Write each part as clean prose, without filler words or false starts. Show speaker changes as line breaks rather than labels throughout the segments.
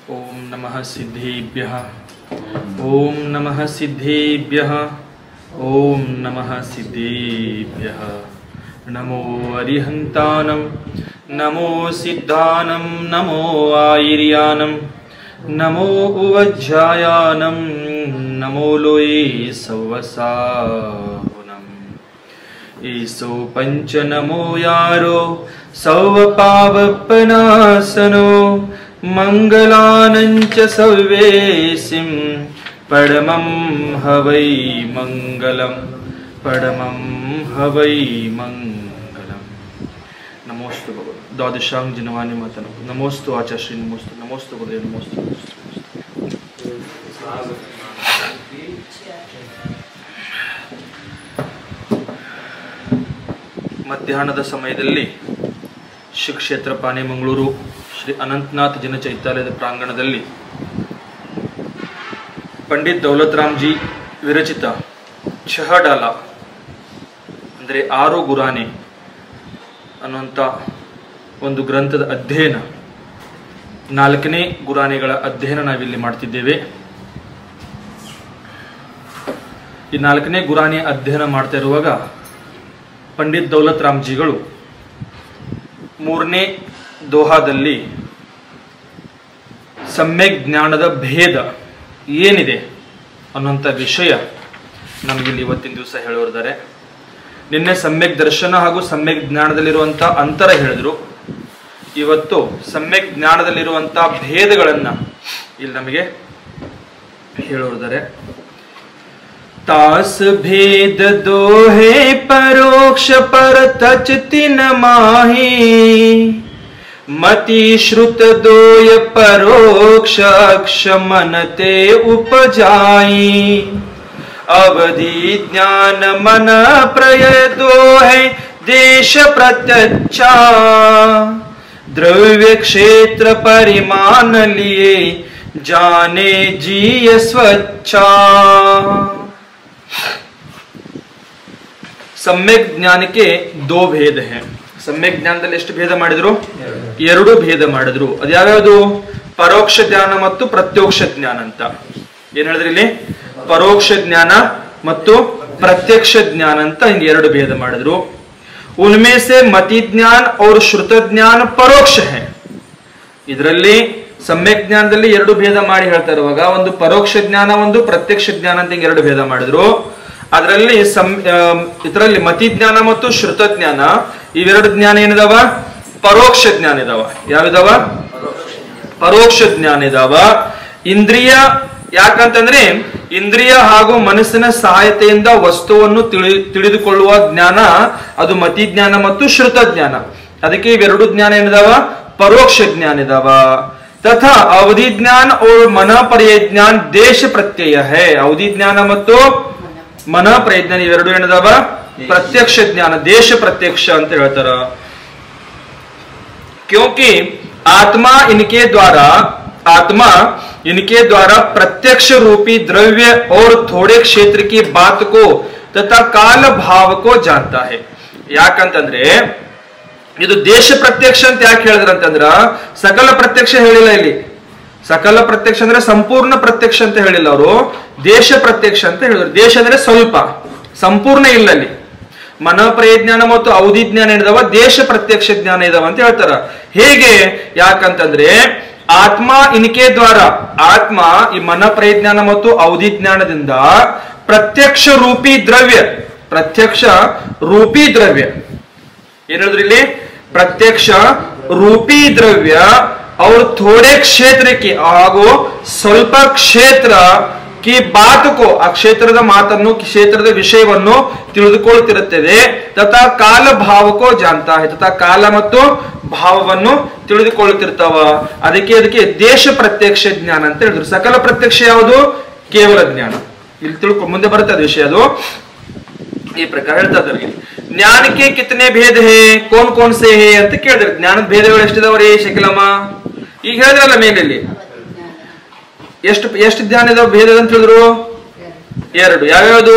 ओम नमः सिद्धेभ्यः ओम नमः सिद्धेभ्यः ओम नमः सिद्धेभ्यः। नमो अरिहन्तानं नमो सिद्धानं नमो आयर्यानं नमो उवज्जायानं नमो लोये सवसाहुनम्। ईसो पंच नमो यारो सव पावपनासनो मंगलानंच सव्येसिं परमं हवै मंगलम परमं हवै मंगलम। नमोस्तु भगवन् द्वादशांग जिनवानि मतनो नमोस्तु आचार्य नमोस्तु नमोस्तु गुरुदेव नमोस्तु। ಮಧ್ಯಾಹ್ನದ ಸಮಯದಲ್ಲಿ ಶ್ರೀ ಕ್ಷೇತ್ರ ಪಾನೆ ಮಂಗಳೂರು ಶ್ರೀ ಅನಂತನಾಥ್ ಜನ ಚೈತ್ಯಾಲಯದ ಪ್ರಾಂಗಣದಲ್ಲಿ ಪಂಡಿತ್ ದೌಲತ್ ರಾಮ್ ಜಿ ವಿರಚಿತ ಛಹಡಾಲ ಅಂದರೆ 6 ಗುರಾನೆ ಅನ್ನುವಂಥ ಒಂದು ಗ್ರಂಥದ ಅಧ್ಯಯನ, 4ನೇ ಗುರಾನೆಗಳ ಅಧ್ಯಯನ ನಾವಿಲ್ಲಿ ಮಾಡ್ತಿದ್ದೇವೆ. ಈ 4ನೇ ಗುರಾನೆ ಅಧ್ಯಯನ ಮಾಡ್ತಾ ಇರುವಾಗ ಪಂಡಿತ್ ದೌಲತ್ ರಾಮ್ ಜಿಗಳು 3ನೇ ದೋಹಾದಲ್ಲಿ ಸಮ್ಯಕ್ ಜ್ಞಾನದ ಭೇದ ಏನಿದೆ ಅನ್ನುವಂಥ ವಿಷಯ ನಮಗಿಲ್ಲಿ ಇವತ್ತಿನ ದಿವಸ ಹೇಳೋರಿದ್ದಾರೆ. ನಿನ್ನೆ ಸಮ್ಯಕ್ ದರ್ಶನ ಹಾಗೂ ಸಮ್ಯಕ್ ಜ್ಞಾನದಲ್ಲಿರುವಂಥ ಅಂತರ ಹೇಳಿದ್ರು. ಇವತ್ತು ಸಮ್ಯಕ್ ಜ್ಞಾನದಲ್ಲಿರುವಂಥ ಭೇದಗಳನ್ನು ಇಲ್ಲಿ ನಮಗೆ ಹೇಳೋರಿದ್ದಾರೆ. तास भेद दो है परोक्ष पर तचति न माही मति श्रुत दोय परोक्ष अक्ष मनते उपजाई अवधि ज्ञान मन प्रय दो है देश प्रत्यक्षा द्रव्य क्षेत्र परिमाण लिए जाने जीय स्वच्छा। सम्यक ज्ञान के 2 भेद हैं. सम्यक ಜ್ಞಾನದಲ್ಲಿ ಎಷ್ಟು ಭೇದ ಮಾಡಿದ್ರು? 2 ಭೇದ ಮಾಡಿದ್ರು. ಅದು ಯಾವ್ಯಾವುದು? ಪರೋಕ್ಷ ಜ್ಞಾನ ಮತ್ತು ಪ್ರತ್ಯಕ್ಷ ಜ್ಞಾನ ಅಂತ. ಏನ್ ಹೇಳಿದ್ರಿ ಇಲ್ಲಿ? ಪರೋಕ್ಷ ಜ್ಞಾನ ಮತ್ತು ಪ್ರತ್ಯಕ್ಷ ಜ್ಞಾನ ಅಂತ ಹಿಂಗೆ 2 ಭೇದ ಮಾಡಿದ್ರು. उनमें से मति ज्ञान और श्रुत ज्ञान परोक्ष है. ಇದರಲ್ಲಿ ಸಮ್ಯಕ್ ಜ್ಞಾನದಲ್ಲಿ 2 ಭೇದ ಮಾಡಿ ಹೇಳ್ತಾ ಇರುವಾಗ ಒಂದು ಪರೋಕ್ಷ ಜ್ಞಾನ ಒಂದು ಪ್ರತ್ಯಕ್ಷ ಜ್ಞಾನ ಅಂತ 2 ಭೇದ ಮಾಡಿದ್ರು. ಅದರಲ್ಲಿ ಇದರಲ್ಲಿ ಮತಿ ಜ್ಞಾನ ಮತ್ತು ಶ್ರುತ ಜ್ಞಾನ ಇವೆರಡು ಜ್ಞಾನ ಏನಿದಾವ? ಪರೋಕ್ಷ ಜ್ಞಾನ ಇದಾವ. ಯಾವಿದಾವ? ಪರೋಕ್ಷ ಜ್ಞಾನ ಇದಾವ. ಇಂದ್ರಿಯ ಯಾಕಂತಂದ್ರೆ ಇಂದ್ರಿಯ ಹಾಗೂ ಮನಸ್ಸಿನ ಸಹಾಯತೆಯಿಂದ ವಸ್ತುವನ್ನು ತಿಳಿದುಕೊಳ್ಳುವ ಜ್ಞಾನ ಅದು ಮತಿ ಜ್ಞಾನ ಮತ್ತು ಶ್ರುತ ಜ್ಞಾನ. ಅದಕ್ಕೆ ಇವೆರಡು ಜ್ಞಾನ ಏನಿದಾವ? ಪರೋಕ್ಷ ಜ್ಞಾನ ಇದಾವ. तथा अवधि ज्ञान और मन पर्याय ज्ञान देश प्रत्यय है. अवधि ज्ञान ಮತ್ತು मन पर्याय ज्ञान ಇವೆರಡು ಏನಿದಾವ? प्रत्यक्ष ज्ञान देश प्रत्यक्ष ಅಂತ ಹೇಳ್ತಾರ. क्योंकि आत्मा इनके द्वारा प्रत्यक्ष रूपी द्रव्य और थोड़े क्षेत्र की बात को तथा काल भाव को जानता है. ಯಾಕಂತಂದ್ರೆ ಇದು ದೇಶ ಪ್ರತ್ಯಕ್ಷ ಅಂತ ಯಾಕೆ ಹೇಳಿದ್ರ ಅಂತಂದ್ರ ಸಕಲ ಪ್ರತ್ಯಕ್ಷ ಹೇಳಿಲ್ಲ ಇಲ್ಲಿ. ಸಕಲ ಪ್ರತ್ಯಕ್ಷ ಅಂದ್ರೆ ಸಂಪೂರ್ಣ ಪ್ರತ್ಯಕ್ಷ ಅಂತ ಹೇಳಿಲ್ಲ ಅವರು, ದೇಶ ಪ್ರತ್ಯಕ್ಷ ಅಂತ ಹೇಳಿದ್ರು. ದೇಶ ಅಂದ್ರೆ ಸ್ವಲ್ಪ, ಸಂಪೂರ್ಣ ಇಲ್ಲ ಅಲ್ಲಿ. ಮನೋಪ್ರಯ ಜ್ಞಾನ ಮತ್ತು ಅವಧಿ ಜ್ಞಾನ ಏನಿದಾವ ದೇಶ ಪ್ರತ್ಯಕ್ಷ ಜ್ಞಾನ ಇದಾವ ಅಂತ ಹೇಳ್ತಾರ. ಹೇಗೆ? ಯಾಕಂತಂದ್ರೆ ಆತ್ಮ ಇನ್ಕೆ ದ್ವಾರ ಆತ್ಮ ಈ ಮನೋಪ್ರಯ ಜ್ಞಾನ ಮತ್ತು ಅವಧಿ ಜ್ಞಾನದಿಂದ ಪ್ರತ್ಯಕ್ಷ ರೂಪಿ ದ್ರವ್ಯ ಏನ್ ಹೇಳಿದ್ರು ಇಲ್ಲಿ? प्रत्यक्ष रूपी द्रव्य और थोड़े क्षेत्र की ಹಾಗೂ ಸ್ವಲ್ಪ ಕ್ಷೇತ್ರ की बात को ಆ ಕ್ಷೇತ್ರದ ಮಾತನ್ನು ಕ್ಷೇತ್ರದ ವಿಷಯವನ್ನು ತಿಳಿದುಕೊಳ್ಳುತ್ತಿರುತ್ತದೆ. ತಥಾ ಕಾಲ ಭಾವಕೋ ಜಾನ್ತಾ है. ತಥಾ ಕಾಲ ಮತ್ತು ಭಾವವನ್ನು ತಿಳಿದುಕೊಳ್ಳುತ್ತಿರ್ತಾವ. ಅದಕ್ಕೆ ದೇಶ ಪ್ರತ್ಯಕ್ಷ ಜ್ಞಾನ ಅಂತ ಹೇಳಿದ್ರು. ಸಕಲ ಪ್ರತ್ಯಕ್ಷ ಯಾವುದು? ಕೇವಲ ಜ್ಞಾನ. ಇಲ್ಲಿ ಮುಂದೆ ಬರ್ತದೆ ವಿಷಯ. ಅದು ಈ ಪ್ರಕಾರ ಹೇಳ್ತಾ ಇದ್ದಾರೆ. ज्ञान के कितने भेद है, कौन कौन से है ಅಂತ ಕೇಳಿದ್ರೆ ಜ್ಞಾನದ ಭೇದಗಳು ಎಷ್ಟಿದಾವ್ರಿ ಶಕಿಲಮ್ಮ? ಈಗ ಹೇಳಿದ್ರಲ್ಲ ಮೇಲೆಲ್ಲಿ ಎಷ್ಟು ಜ್ಞಾನ ಇದಾವ ಭೇದ ಅಂತ ಹೇಳಿದ್ರು? 2. ಯಾವ್ಯಾವುದು?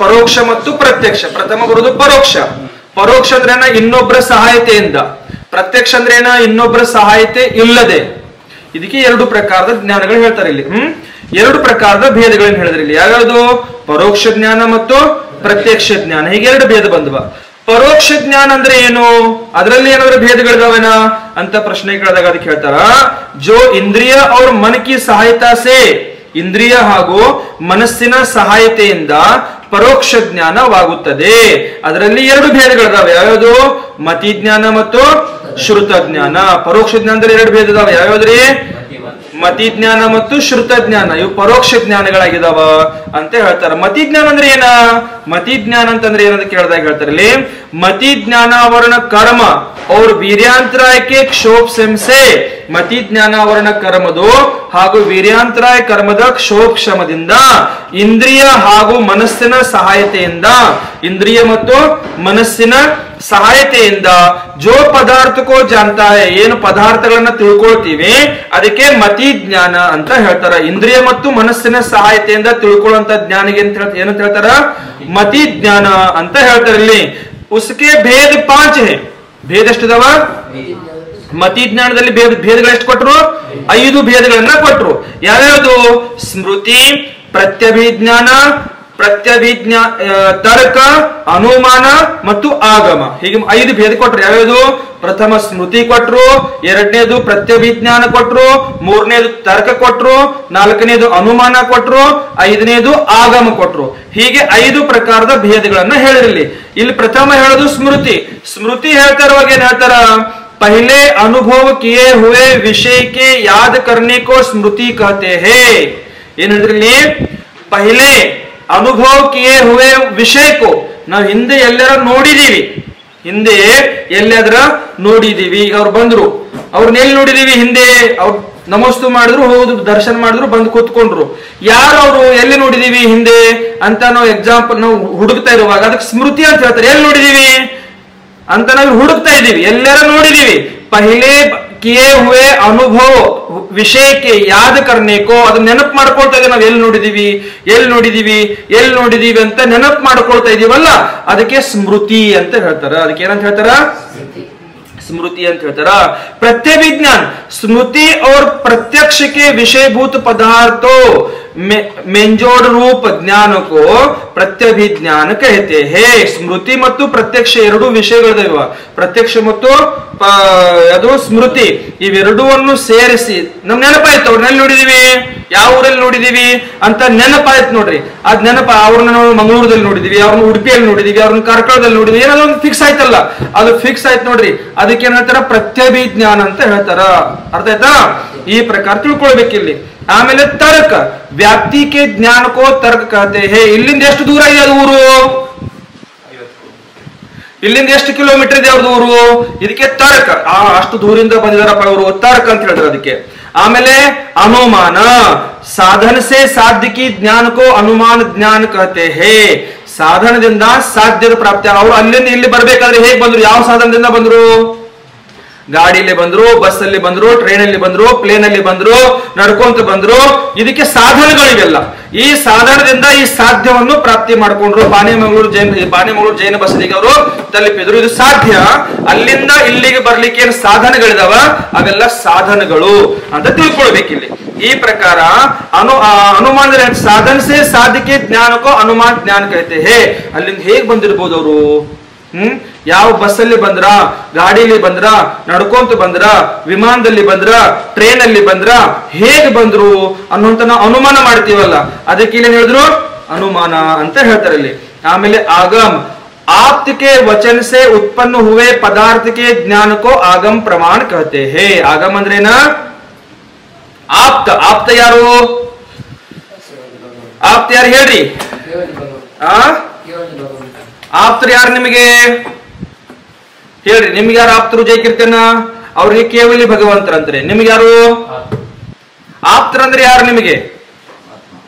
ಪರೋಕ್ಷ ಮತ್ತು ಪ್ರತ್ಯಕ್ಷ. ಪ್ರಥಮ ಬರುವುದು ಪರೋಕ್ಷ. ಪರೋಕ್ಷ ಅಂದ್ರೆ ಇನ್ನೊಬ್ಬರ ಸಹಾಯತೆಯಿಂದ ಪ್ರತ್ಯಕ್ಷ ಅಂದ್ರೆ ಏನ, ಇನ್ನೊಬ್ಬರ ಸಹಾಯತೆ ಇಲ್ಲದೆ. ಇದಕ್ಕೆ ಎರಡು ಪ್ರಕಾರದ ಜ್ಞಾನಗಳು ಹೇಳ್ತಾರೆ ಇಲ್ಲಿ. ಎರಡು ಪ್ರಕಾರದ ಭೇದಗಳನ್ನು ಹೇಳಿದ್ರೆ ಇಲ್ಲಿ. ಯಾವ್ಯಾವುದು? ಪರೋಕ್ಷ ಜ್ಞಾನ ಮತ್ತು ಪ್ರತ್ಯಕ್ಷ ಜ್ಞಾನ. ಹೀಗೆ ಎರಡು ಭೇದ ಬಂದವ. ಪರೋಕ್ಷ ಜ್ಞಾನ ಅಂದ್ರೆ ಏನು, ಅದರಲ್ಲಿ ಏನಾದ್ರು ಭೇದಗಳಿದಾವೇನ ಅಂತ ಪ್ರಶ್ನೆ ಕೇಳಿದಾಗ ಅದಕ್ಕೆ ಹೇಳ್ತಾರ, ಜೋ ಇಂದ್ರಿಯ ಅವ್ರ ಮನ ಕಿ ಸಹಾಯತಾ ಸೆ, ಇಂದ್ರಿಯ ಹಾಗೂ ಮನಸ್ಸಿನ ಸಹಾಯತೆಯಿಂದ ಪರೋಕ್ಷ ಜ್ಞಾನವಾಗುತ್ತದೆ. ಅದರಲ್ಲಿ ಎರಡು ಭೇದಗಳಿದಾವೆ. ಯಾವ್ಯಾವುದು? ಮತಿ ಜ್ಞಾನ ಮತ್ತು ಶ್ರುತ ಜ್ಞಾನ. ಪರೋಕ್ಷ ಜ್ಞಾನದಲ್ಲಿ ಎರಡು ಭೇದ ಇದಾವೆ. ಯಾವ್ಯಾವ್ದ್ರಿ? ಮತಿ ಜ್ಞಾನ ಮತ್ತು ಶ್ರುತ ಜ್ಞಾನ. ಇವು ಪರೋಕ್ಷ ಜ್ಞಾನಗಳಾಗಿದಾವ ಅಂತ ಹೇಳ್ತಾರೆ. ಮತಿ ಜ್ಞಾನ ಅಂದ್ರೆ ಏನ? ಮತಿ ಜ್ಞಾನ ಅಂತಂದ್ರೆ ಏನಂತ ಕೇಳಿದಾಗ ಹೇಳ್ತಾರೆ ಇಲ್ಲಿ, ಮತಿ ಜ್ಞಾನಾವರಣ ಕರ್ಮ और वीर्यांतराय के क्षोभ से ಮತಿ ಜ್ಞಾನಾವರಣ ಕರ್ಮದು ಹಾಗೂ ವೀರ್ಯಾಂತರಾಯ ಕರ್ಮದ ಕ್ಷೋಭ ಕ್ಷಮದಿಂದ ಇಂದ್ರಿಯ ಹಾಗೂ ಮನಸ್ಸಿನ ಸಹಾಯತೆಯಿಂದ, ಇಂದ್ರಿಯ ಮತ್ತು ಮನಸ್ಸಿನ ಸಹಾಯತೆಯಿಂದ ಜೋ ಪದಾರ್ಥಕ್ಕೋ ಜಾನ್ತಾ ಹೈ, ಏನು ಪದಾರ್ಥಗಳನ್ನ ತಿಳ್ಕೊಳ್ತೀವಿ ಅದಕ್ಕೆ ಮತಿ ಜ್ಞಾನ ಅಂತ ಹೇಳ್ತಾರ. ಇಂದ್ರಿಯ ಮತ್ತು ಮನಸ್ಸಿನ ಸಹಾಯತೆಯಿಂದ ತಿಳ್ಕೊಳ್ಳುವಂತ ಜ್ಞಾನಿಗೆ ಏನಂತ ಹೇಳ್ತಾರ? ಮತಿ ಜ್ಞಾನ ಅಂತ ಹೇಳ್ತಾರೆ ಇಲ್ಲಿ. ಉಸ್ಕೆ ಭೇದ 5 है. ಭೇದ ಎಷ್ಟಿದಾವ? ಮತಿ ಜ್ಞಾನದಲ್ಲಿ ಭೇದಗಳು ಎಷ್ಟು ಕೊಟ್ಟರು? 5 ಭೇದಗಳನ್ನ ಕೊಟ್ಟರು. ಯಾವ್ಯಾವುದು? ಸ್ಮೃತಿ, ಪ್ರತ್ಯಭಿಜ್ಞಾನ, ತರ್ಕ, ಅನುಮಾನ ಮತ್ತು ಆಗಮ. ಹೀಗೆ 5 ಭೇದ ಕೊಟ್ರು. ಯಾವ್ಯಾವುದು? ಪ್ರಥಮ ಸ್ಮೃತಿ ಕೊಟ್ರು, ಎರಡನೇದು ಪ್ರತ್ಯಭಿಜ್ಞಾನ ಕೊಟ್ರು, ಮೂರನೇದು ತರ್ಕ ಕೊಟ್ರು, ನಾಲ್ಕನೇದು ಅನುಮಾನ ಕೊಟ್ರು, ಐದನೇದು ಆಗಮ ಕೊಟ್ರು. ಹೀಗೆ 5 ಪ್ರಕಾರದ ಭೇದಗಳನ್ನ ಹೇಳಿರಲಿ. ಇಲ್ಲಿ ಪ್ರಥಮ ಹೇಳೋದು ಸ್ಮೃತಿ. ಸ್ಮೃತಿ ಹೇಳ್ತಾ ಇರುವಾಗ ಏನ್ ಹೇಳ್ತಾರ? पहले अनुभव किए हुए विषय के याद करने को स्मृति कहते हैं. ಏನ್ ಹೇಳಿದ್ರಲ್ಲಿ? पहले अनुभव किए हुए विषय को, ನಾವು ಹಿಂದೆ ಎಲ್ಲರ ನೋಡಿದೀವಿ, ಹಿಂದೆ ಎಲ್ಲಾದ್ರ ನೋಡಿದೀವಿ. ಈಗ ಅವ್ರು ಬಂದ್ರು, ಅವ್ರನ್ನ ಎಲ್ಲಿ ನೋಡಿದೀವಿ? ಹಿಂದೆ ಅವ್ರು ನಮಸ್ತು ಮಾಡಿದ್ರು, ಹೋದ್ರು, ದರ್ಶನ ಮಾಡಿದ್ರು, ಬಂದು ಕೂತ್ಕೊಂಡ್ರು. ಯಾರು ಅವರು? ಎಲ್ಲಿ ನೋಡಿದೀವಿ ಹಿಂದೆ ಅಂತ ನಾವು ಎಕ್ಸಾಂಪಲ್ ನಾವು ಹುಡುಕ್ತಾ ಇರುವಾಗ ಅದಕ್ಕೆ ಸ್ಮೃತಿ ಅಂತ ಹೇಳ್ತಾರೆ. ಎಲ್ಲಿ ನೋಡಿದೀವಿ ಅಂತ ನಾವು ಹುಡುಕ್ತಾ ಇದೀವಿ, ಎಲ್ಲರ ನೋಡಿದೀವಿ. ಪಹಲೆ ಕಿಯೇ ಹುವೆ ಅನುಭವ ವಿಷಯಕ್ಕೆ ಯಾದ ಕರ್ನೇಕೋ, ಅದನ್ನ ನೆನಪು ಮಾಡ್ಕೊಳ್ತಾ ಇದೀವಿ. ನಾವು ಎಲ್ಲಿ ನೋಡಿದೀವಿ, ಎಲ್ಲಿ ನೋಡಿದೀವಿ, ಎಲ್ಲಿ ನೋಡಿದೀವಿ ಅಂತ ನೆನಪು ಮಾಡ್ಕೊಳ್ತಾ ಇದೀವಲ್ಲ, ಅದಕ್ಕೆ ಸ್ಮೃತಿ ಅಂತ ಹೇಳ್ತಾರ. ಅದಕ್ಕೆ ಏನಂತ ಹೇಳ್ತಾರ? स्मृति ಅಂತ ಹೇಳ್ತಾರ. प्रत्यभिज्ञान स्मृति और प्रत्यक्ष के विषयभूत पदार्थों मेंजोड़ रूप ज्ञान को प्रत्यभिज्ञान कहते हैं. ಸ್ಮೃತಿ ಮತ್ತು ಪ್ರತ್ಯಕ್ಷ ಎರಡು ವಿಷಯಗಳಿದಾವ. ಪ್ರತ್ಯಕ್ಷ ಮತ್ತು ಅದು ಸ್ಮೃತಿ, ಇವೆರಡೂವನ್ನು ಸೇರಿಸಿ ನಮ್ ನೆನಪಾಯ್ತು. ಅವ್ರನ್ನೆಲ್ಲಿ ನೋಡಿದೀವಿ, ಯಾವ ಊರಲ್ಲಿ ನೋಡಿದೀವಿ ಅಂತ ನೆನಪಾಯ್ತು ನೋಡ್ರಿ. ಅದ್ ನೆನಪ ಅವ್ರನ್ನ ನಾವು ಮಂಗಳೂರದಲ್ಲಿ ನೋಡಿದೀವಿ, ಅವ್ರನ್ನ ಉಡುಪಿಯಲ್ಲಿ ನೋಡಿದೀವಿ, ಅವ್ರನ್ನ ಕಾರ್ಕಳದಲ್ಲಿ ನೋಡಿದೀವಿ, ಏನಾದ್ರು ಒಂದು ಫಿಕ್ಸ್ ಆಯ್ತಲ್ಲ, ಅದು ಫಿಕ್ಸ್ ಆಯ್ತು ನೋಡ್ರಿ. ಅದಕ್ಕೆ ಏನ್ ಹೇಳ್ತಾರ? ಪ್ರತ್ಯಭಿಜ್ಞಾನ ಅಂತ ಹೇಳ್ತಾರ. ಅರ್ಥ ಆಯ್ತಾ? ಈ ಪ್ರಕಾರ ತಿಳ್ಕೊಳ್ಬೇಕಿಲ್ಲಿ. ಆಮೇಲೆ ತರ್ಕ, ವ್ಯಾಪ್ತಿ ಕೆ ಜ್ಞಾನ ಕೋ ತರ್ಕ ಕಹತೆ ಹೇ. ಇಲ್ಲಿಂದ ಎಷ್ಟು ದೂರ ಇದೆ ಅದು ಊರು? ಇಲ್ಲಿಂದ ಎಷ್ಟು ಕಿಲೋಮೀಟರ್ ಇದೆ ಅವ್ರದ್ದು ಊರು? ಇದಕ್ಕೆ ತರ್ಕ. ಅಷ್ಟು ದೂರಿಂದ ಬಂದಿದಾರಪ್ಪ ಅವರು, ತರ್ಕ ಅಂತ ಹೇಳ್ತಾರೆ ಅದಕ್ಕೆ. ಆಮೇಲೆ ಅನುಮಾನ, ಸಾಧನ ಸೇ ಸಾಧ್ಯ ಕಿ ಜ್ಞಾನ ಕೋ ಅನುಮಾನ ಜ್ಞಾನ ಕಹತೆ ಹೇ. ಸಾಧನದಿಂದ ಸಾಧ್ಯದ ಪ್ರಾಪ್ತಿ. ಅವರು ಅಲ್ಲಿಂದ ಇಲ್ಲಿ ಬರ್ಬೇಕಾದ್ರೆ ಹೇಗ್ ಬಂದ್ರು? ಯಾವ ಸಾಧನದಿಂದ ಬಂದ್ರು? ಗಾಡಿಯಲ್ಲಿ ಬಂದ್ರು, ಬಸ್ ಅಲ್ಲಿ ಬಂದ್ರು, ಟ್ರೈನ್ ಅಲ್ಲಿ ಬಂದ್ರು, ಪ್ಲೇನ್ ಅಲ್ಲಿ ಬಂದ್ರು, ನಡ್ಕೊಂತ ಬಂದ್ರು. ಇದಕ್ಕೆ ಸಾಧನಗಳಿವೆಲ್ಲ. ಈ ಸಾಧನದಿಂದ ಈ ಸಾಧ್ಯವನ್ನು ಪ್ರಾಪ್ತಿ ಮಾಡ್ಕೊಂಡ್ರು. ಬಾಣೆಮಂಗಳೂರು ಜೈನ ಬಸದಿಗೆ ಅವರು ತಲುಪಿದ್ರು. ಇದು ಸಾಧ್ಯ. ಅಲ್ಲಿಂದ ಇಲ್ಲಿಗೆ ಬರ್ಲಿಕ್ಕೆ ಏನು ಸಾಧನಗಳಿದಾವ, ಅವೆಲ್ಲ ಸಾಧನಗಳು ಅಂತ ತಿಳ್ಕೊಳ್ಬೇಕಿಲ್ಲಿ. ಈ ಪ್ರಕಾರ ಅನುಮಾನ ಸಾಧನ ಸೇ ಸಾಧ್ಯಕ್ಕೆ ಜ್ಞಾನಕ್ಕೋ ಅನುಮಾನ ಜ್ಞಾನ ಕಹತೆ ಹೇ. ಅಲ್ಲಿಂದ ಹೇಗ್ ಬಂದಿರ್ಬೋದು ಅವರು? ಯಾವ ಬಸ್ಸಲ್ಲಿ ಬಂದ್ರ, ಗಾಡಿಯಲ್ಲಿ ಬಂದ್ರ, ನಡ್ಕೊಂತ ಬಂದ್ರ, ವಿಮಾನದಲ್ಲಿ ಬಂದ್ರ, ಟ್ರೈನ್ ಅಲ್ಲಿ ಬಂದ್ರ, ಹೇಗೆ ಬಂದ್ರು ಅನ್ನುವಂತ ನಾವು ಅನುಮಾನ ಮಾಡ್ತೀವಲ್ಲ, ಅದಕ್ಕೆ ಇಲ್ಲಿ ಹೇಳಿದ್ರು ಅನುಮಾನ ಅಂತ ಹೇಳ್ತಾರೆ ಇಲ್ಲಿ. ಆಮೇಲೆ ಆಗಮ್, ಆಪ್ತ ಕೆ ವಚನ ಸೆ ಉತ್ಪನ್ನ ಹುವೆ ಪದಾರ್ಥ ಕೆ ಜ್ಞಾನ ಕೋ ಆಗಮ್ ಪ್ರಮಾಣ ಕಹತೆ ಹೇ. ಆಗಮ್ ಅಂದ್ರೇನ? ಆಪ್ತ. ಆಪ್ತ ಯಾರು? ಆಪ್ತ ಯಾರು ಹೇಳ್ರಿ? ಆಪ್ತರು ಯಾರು ನಿಮಗೆ ಹೇಳ್ರಿ? ನಿಮ್ಗೆ ಯಾರು ಆಪ್ತರು? ಜೈಕಿರ್ತೇನ ಅವ್ರಿಗೆ ಕೇವಲಿ ಭಗವಂತರಂದ್ರೆ. ನಿಮ್ಗೆ ಯಾರು ಆಪ್ತರಂದ್ರೆ? ಯಾರು ನಿಮಗೆ?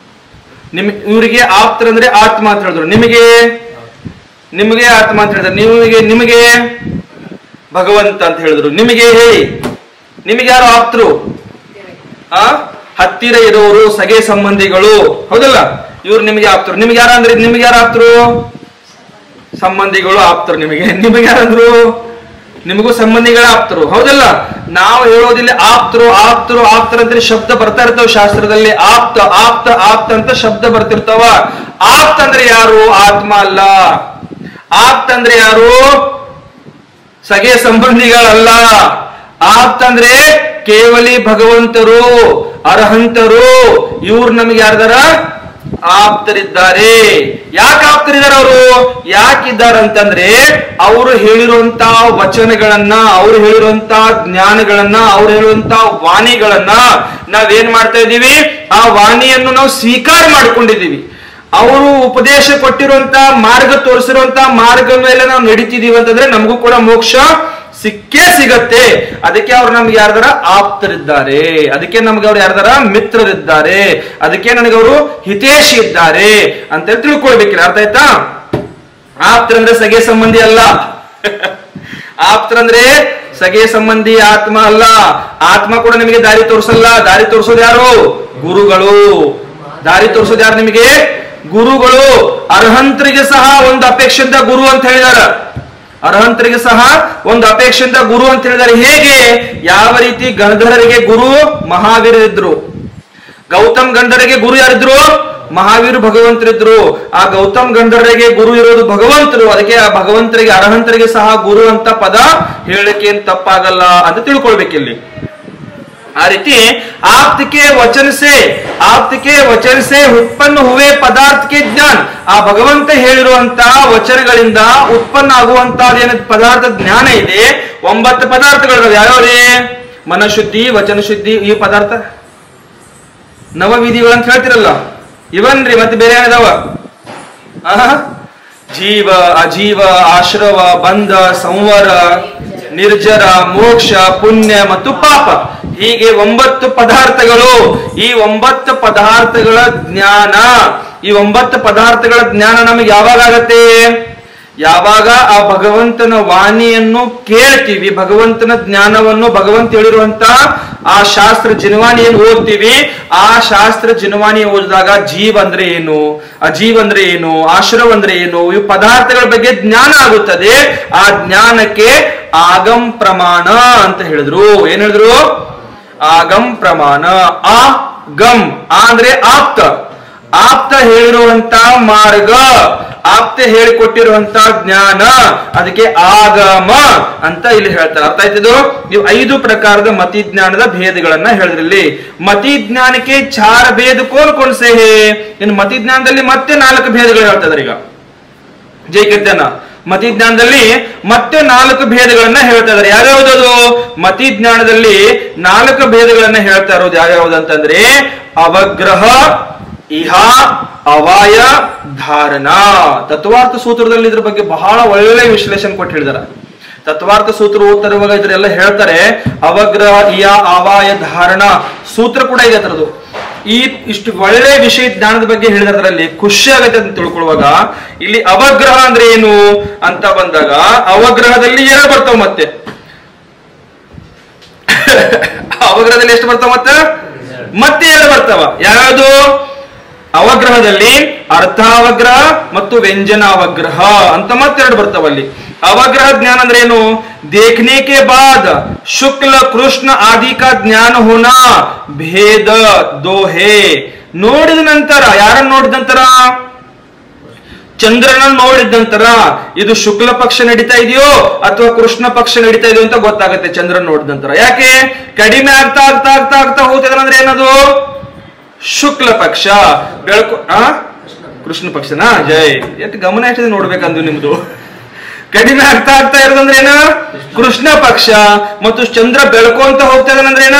ಇವರಿಗೆ ಆಪ್ತರಂದ್ರೆ ಆತ್ಮ ಅಂತ ಹೇಳಿದ್ರು. ನಿಮಗೆ ಆತ್ಮ ಅಂತ ಹೇಳಿದ್ರು. ನಿಮಗೆ ಭಗವಂತ ಅಂತ ಹೇಳಿದ್ರು. ನಿಮಗೆ ಹೇಳಿ, ನಿಮಗೆ ಯಾರು ಆಪ್ತರು? ಹತ್ತಿರ ಇರೋರು, ಸಗೆ ಸಂಬಂಧಿಗಳು, ಹೌದಲ್ಲ? ಇವ್ರು ನಿಮಗೆ ಆಪ್ತರು. ನಿಮ್ಗೆ ಯಾರ ಅಂದ್ರೆ? ನಿಮ್ಗೆ ಯಾರು ಆಪ್ತರು? ಸಂಬಂಧಿಗಳು ಆಪ್ತರು. ನಿಮಗೆ ಯಾರಂದ್ರು? ನಿಮಗೂ ಸಂಬಂಧಿಗಳ ಆಪ್ತರು, ಹೌದಲ್ಲ? ನಾವು ಹೇಳೋದಿಲ್ಲ ಆಪ್ತರು ಆಪ್ತರು ಆಪ್ತರ ಅಂತ ಶಬ್ದ ಬರ್ತಾ ಇರ್ತಾವ ಶಾಸ್ತ್ರದಲ್ಲಿ. ಆಪ್ತ ಆಪ್ತ ಆಪ್ತ ಅಂತ ಶಬ್ದ ಬರ್ತಿರ್ತಾವ. ಆಪ್ತ ಅಂದ್ರೆ ಯಾರು? ಆತ್ಮ ಅಲ್ಲ. ಆಪ್ತ ಅಂದ್ರೆ ಯಾರು? ಸಗೆ ಸಂಬಂಧಿಗಳಲ್ಲ. ಆಪ್ತ ಅಂದ್ರೆ ಕೇವಲಿ ಭಗವಂತರು, ಅರ್ಹಂತರು. ಇವ್ರು ನಮಗೆ ಯಾರ್ದಾರ? ಆಪ್ತರಿದ್ದಾರೆ. ಯಾಕೆ ಆಪ್ತರಿದ್ದಾರೆ ಅವರು? ಯಾಕಿದ್ದಾರೆ ಅಂತಂದ್ರೆ ಅವರು ಹೇಳಿರುವಂತ ವಚನಗಳನ್ನ, ಅವ್ರು ಹೇಳಿರುವಂತ ಜ್ಞಾನಗಳನ್ನ, ಅವ್ರು ಹೇಳುವಂತ ವಾಣಿಗಳನ್ನ ನಾವೇನ್ ಮಾಡ್ತಾ ಇದ್ದೀವಿ? ಆ ವಾಣಿಯನ್ನು ನಾವು ಸ್ವೀಕಾರ ಮಾಡ್ಕೊಂಡಿದ್ದೀವಿ. ಅವರು ಉಪದೇಶ ಕೊಟ್ಟಿರುವಂತ ಮಾರ್ಗ, ತೋರಿಸಿರುವಂತ ಮಾರ್ಗ ಮೇಲೆ ನಾವು ನಡೀತಿದೀವಿ ಅಂತಂದ್ರೆ ನಮಗೂ ಕೂಡ ಮೋಕ್ಷ ಸಿಕ್ಕೇ ಸಿಗತ್ತೆ. ಅದಕ್ಕೆ ಅವ್ರು ನಮ್ಗೆ ಯಾರ್ದಾರ? ಆಪ್ತರಿದ್ದಾರೆ. ಅದಕ್ಕೆ ನಮ್ಗೆ ಅವ್ರು ಯಾರ್ದಾರ? ಮಿತ್ರರಿದ್ದಾರೆ. ಅದಕ್ಕೆ ನನಗೆ ಅವರು ಹಿತೇಶಿ ಇದ್ದಾರೆ ಅಂತ ತಿಳ್ಕೊಳ್ಬೇಕಿಲ್ಲ. ಅರ್ಥ ಆಯ್ತಾ? ಆಪ್ತರಂದ್ರೆ ಸಗೆ ಸಂಬಂಧಿ ಅಲ್ಲ. ಆಪ್ತರಂದ್ರೆ ಸಗೆ ಸಂಬಂಧಿ ಆತ್ಮ ಅಲ್ಲ. ಆತ್ಮ ಕೂಡ ನಿಮಗೆ ದಾರಿ ತೋರಿಸಲ್ಲ. ದಾರಿ ತೋರಿಸೋದು ಯಾರು? ಗುರುಗಳು. ದಾರಿ ತೋರಿಸೋದು ಯಾರು ನಿಮಗೆ? ಗುರುಗಳು. ಅರ್ಹಂತರಿಗೆ ಸಹ ಒಂದು ಅಪೇಕ್ಷೆಯಿಂದ ಗುರು ಅಂತ ಹೇಳಿದಾರ. ಅರ್ಹಂತರಿಗೆ ಸಹ ಒಂದು ಅಪೇಕ್ಷೆಯಿಂದ ಗುರು ಅಂತ ಹೇಳಿದ್ದಾರೆ. ಹೇಗೆ? ಯಾವ ರೀತಿ ಗಂಧರ್ವರಿಗೆ ಗುರು ಮಹಾವೀರರಿದ್ರು. ಗೌತಮ್ ಗಂಧರ್ವರಿಗೆ ಗುರು ಯಾರಿದ್ರು? ಮಹಾವೀರ ಭಗವಂತರಿದ್ರು. ಆ ಗೌತಮ್ ಗಂಧರ್ವರಿಗೆ ಗುರು ಇರೋದು ಭಗವಂತರು. ಅದಕ್ಕೆ ಆ ಭಗವಂತರಿಗೆ, ಅರ್ಹಂತರಿಗೆ ಸಹ ಗುರು ಅಂತ ಪದ ಹೇಳಕ್ಕೆ ಏನ್ ತಪ್ಪಾಗಲ್ಲ ಅಂತ ತಿಳ್ಕೊಳ್ಬೇಕಿಲ್ಲಿ. ಆ ರೀತಿ ಆಪ್ತಕ್ಕೆ ವಚನ ಸೆ ಉತ್ಪನ್ನ ಹುವೆ ಪದಾರ್ಥಕ್ಕೆ ಜ್ಞಾನ. ಆ ಭಗವಂತ ಹೇಳಿರುವಂತ ವಚನಗಳಿಂದ ಉತ್ಪನ್ನ ಆಗುವಂತಹದ್ದು ಏನ ಪದಾರ್ಥ ಜ್ಞಾನ ಇದೆ. 9 ಪದಾರ್ಥಗಳು ಯಾವ್ಯಾವ್ರಿ? ಮನಶುದ್ಧಿ, ವಚನ ಶುದ್ಧಿ, ಈ ಪದಾರ್ಥ ನವವಿಧಿಗಳಂತ ಹೇಳ್ತಿರಲ್ಲ ಇವನ್ರಿ. ಮತ್ತೆ ಬೇರೆ ಏನಿದಾವ? ಜೀವ, ಅಜೀವ, ಆಶ್ರವ, ಬಂಧ, ಸಂವರ, ನಿರ್ಜರ, ಮೋಕ್ಷ, ಪುಣ್ಯ ಮತ್ತು ಪಾಪ. ಹೀಗೆ 9 ಪದಾರ್ಥಗಳು. ಈ 9 ಪದಾರ್ಥಗಳ ಜ್ಞಾನ, ಈ 9 ಪದಾರ್ಥಗಳ ಜ್ಞಾನ ನಮಗೆ ಯಾವಾಗ ಆಗತ್ತೆ? ಯಾವಾಗ ಆ ಭಗವಂತನ ವಾಣಿಯನ್ನು ಕೇಳ್ತೀವಿ, ಭಗವಂತನ ಜ್ಞಾನವನ್ನು, ಭಗವಂತ ಹೇಳಿರುವಂತ ಆ ಶಾಸ್ತ್ರ ಜಿನವಾಣಿಯನ್ನು ಓದ್ತೀವಿ. ಆ ಶಾಸ್ತ್ರ ಜಿನವಾಣಿ ಓದಿದಾಗ ಜೀವ ಅಂದ್ರೆ ಏನು, ಅಜೀವ ಅಂದ್ರೆ ಏನು, ಆಶ್ರವ ಅಂದ್ರೆ ಏನು, ಈ ಪದಾರ್ಥಗಳ ಬಗ್ಗೆ ಜ್ಞಾನ ಆಗುತ್ತದೆ. ಆ ಜ್ಞಾನಕ್ಕೆ ಆಗಮ್ ಪ್ರಮಾಣ ಅಂತ ಹೇಳಿದ್ರು. ಏನ್ ಹೇಳಿದ್ರು? ಆಗಮ್ ಪ್ರಮಾಣ. ಆ ಗಮ್ ಅಂದ್ರೆ ಆಪ್ತ. ಆಪ್ತ ಹೇಳಿರುವಂತ ಮಾರ್ಗ, ಆಪ್ತ ಹೇಳಿಕೊಟ್ಟಿರುವಂತ ಜ್ಞಾನ, ಅದಕ್ಕೆ ಆಗಮ ಅಂತ ಇಲ್ಲಿ ಹೇಳ್ತಾರೆ. ಅರ್ಥ ಆಯ್ತಿದ್ದು? ನೀವು 5 ಪ್ರಕಾರದ ಮತಿಜ್ಞಾನದ ಭೇದಗಳನ್ನ ಹೇಳಿದ್ರಲ್ಲಿ. ಮತಿಜ್ಞಾನಕ್ಕೆ 4 ಭೇದ ಕೋನ್ ಸೇ ಹೇ. ಇನ್ನು ಮತಿಜ್ಞಾನದಲ್ಲಿ ಮತ್ತೆ 4 ಭೇದಗಳು ಹೇಳ್ತಿದ್ದಾರೆ. ಈಗ ಜೈ ಕೀರ್ತನ ಮತಿಜ್ಞಾನದಲ್ಲಿ ಮತ್ತೆ 4 ಭೇದಗಳನ್ನ ಹೇಳ್ತಾ ಇದ್ದಾರೆ. ಯಾವ್ಯಾವ್ದು? ಮತಿಜ್ಞಾನದಲ್ಲಿ 4 ಭೇದಗಳನ್ನ ಹೇಳ್ತಾ ಇರೋದು ಯಾವ್ಯಾವ್ದು ಅಂತಂದ್ರೆ ಅವಗ್ರಹ, ಇಹ, ಅವಾಯ, ಧಾರಣ. ತತ್ವಾರ್ಥ ಸೂತ್ರದಲ್ಲಿ ಇದ್ರ ಬಗ್ಗೆ ಬಹಳ ಒಳ್ಳೆ ವಿಶ್ಲೇಷಣೆ ಕೊಟ್ಟು ಹೇಳಿದಾರೆ. ತತ್ವಾರ್ಥ ಸೂತ್ರ ಓದ್ತಿರುವಾಗ ಇದ್ರೆಲ್ಲ ಹೇಳ್ತಾರೆ. ಅವಗ್ರಹ, ಇಹ, ಅವಾಯ, ಧಾರಣ ಸೂತ್ರ ಕೂಡ ಇದೆ ಅದರದು. ಈ ಇಷ್ಟು ಒಳ್ಳೆ ವಿಷಯ ಜ್ಞಾನದ ಬಗ್ಗೆ ಹೇಳಿದ್ರಲ್ಲಿ ಖುಷಿ ಆಗತ್ತೆ ಅಂತ ತಿಳ್ಕೊಳ್ಳುವಾಗ, ಇಲ್ಲಿ ಅವಗ್ರಹ ಅಂದ್ರೆ ಏನು ಅಂತ ಬಂದಾಗ ಅವಗ್ರಹದಲ್ಲಿ 2 ಬರ್ತಾವ. ಮತ್ತೆ ಅವಗ್ರಹದಲ್ಲಿ ಎಷ್ಟು ಬರ್ತಾವ? ಮತ್ತೆ 2 ಬರ್ತಾವ. ಯಾವ್ದು? ಅವಗ್ರಹದಲ್ಲಿ ಅರ್ಥಾವಗ್ರಹ ಮತ್ತು ವ್ಯಂಜನಾವಗ್ರಹ ಅಂತ ಮತ್ತೆ 2 ಬರ್ತಾವಲ್ಲಿ. ಅವಗ್ರಹ ಜ್ಞಾನ ಅಂದ್ರೆ ಏನು? देखने के बाद शुक्ल कृष्ण आदि का ज्ञान होना, भेद 2 है. ನೋಡಿದ ನಂತರ, ಯಾರನ್ನು ನೋಡಿದ ನಂತರ? ಚಂದ್ರನನ್ನು ನೋಡಿದ ನಂತರ ಇದು ಶುಕ್ಲ ಪಕ್ಷ ನಡೀತಾ ಇದೆಯೋ ಅಥವಾ ಕೃಷ್ಣ ಪಕ್ಷ ನಡೀತಾ ಇದೆಯೋ ಅಂತ ಗೊತ್ತಾಗುತ್ತೆ ಚಂದ್ರನ್ ನೋಡಿದ ನಂತರ. ಯಾಕೆ? ಕಡಿಮೆ ಆಗ್ತಾ ಆಗ್ತಾ ಆಗ್ತಾ ಆಗ್ತಾ ಹೋಗ್ತಿದ್ರೆ ಅಂದ್ರೆ ಏನದು? ಶುಕ್ಲ ಪಕ್ಷ. ಬೆಳಕು ಕೃಷ್ಣ ಪಕ್ಷನಾ? ಜೈ. ಎಷ್ಟು ಗಮನ ಎಷ್ಟಿದೆ ನೋಡ್ಬೇಕಂದು ನಿಮ್ದು. ಕಡಿಮೆ ಆಗ್ತಾ ಆಗ್ತಾ ಇರೋದಂದ್ರೆ ಏನ? ಕೃಷ್ಣ ಪಕ್ಷ. ಮತ್ತು ಚಂದ್ರ ಬೆಳಕು ಅಂತ ಹೋಗ್ತಾ ಇದ್ದಾನಂದ್ರೆ ಏನ?